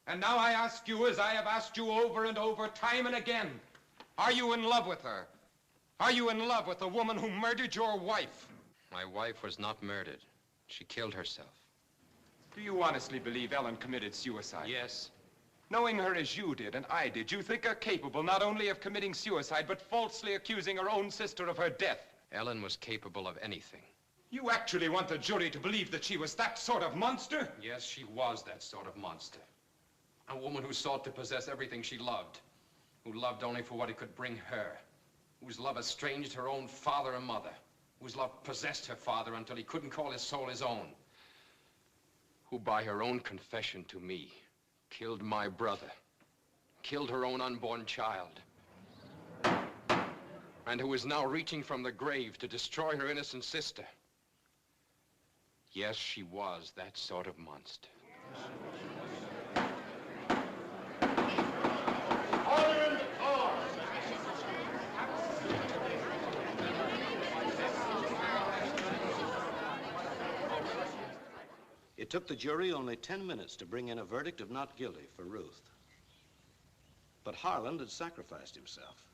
And now I ask you, as I have asked you over and over, time and again, are you in love with her? Are you in love with the woman who murdered your wife? My wife was not murdered. She killed herself. Do you honestly believe Ellen committed suicide? Yes. Knowing her as you did and I did, you think her capable not only of committing suicide, but falsely accusing her own sister of her death? Ellen was capable of anything. You actually want the jury to believe that she was that sort of monster? Yes, she was that sort of monster. A woman who sought to possess everything she loved, who loved only for what it could bring her, whose love estranged her own father and mother, whose love possessed her father until he couldn't call his soul his own, who by her own confession to me killed my brother, killed her own unborn child, and who is now reaching from the grave to destroy her innocent sister. Yes, she was that sort of monster. Order in the court. It took the jury only 10 minutes to bring in a verdict of not guilty for Ruth. But Harland had sacrificed himself.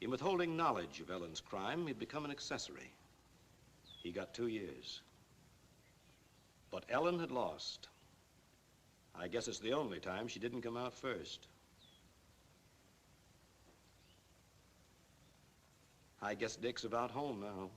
In withholding knowledge of Ellen's crime, he'd become an accessory. He got 2 years. But Ellen had lost. I guess it's the only time she didn't come out first. I guess Dick's about home now.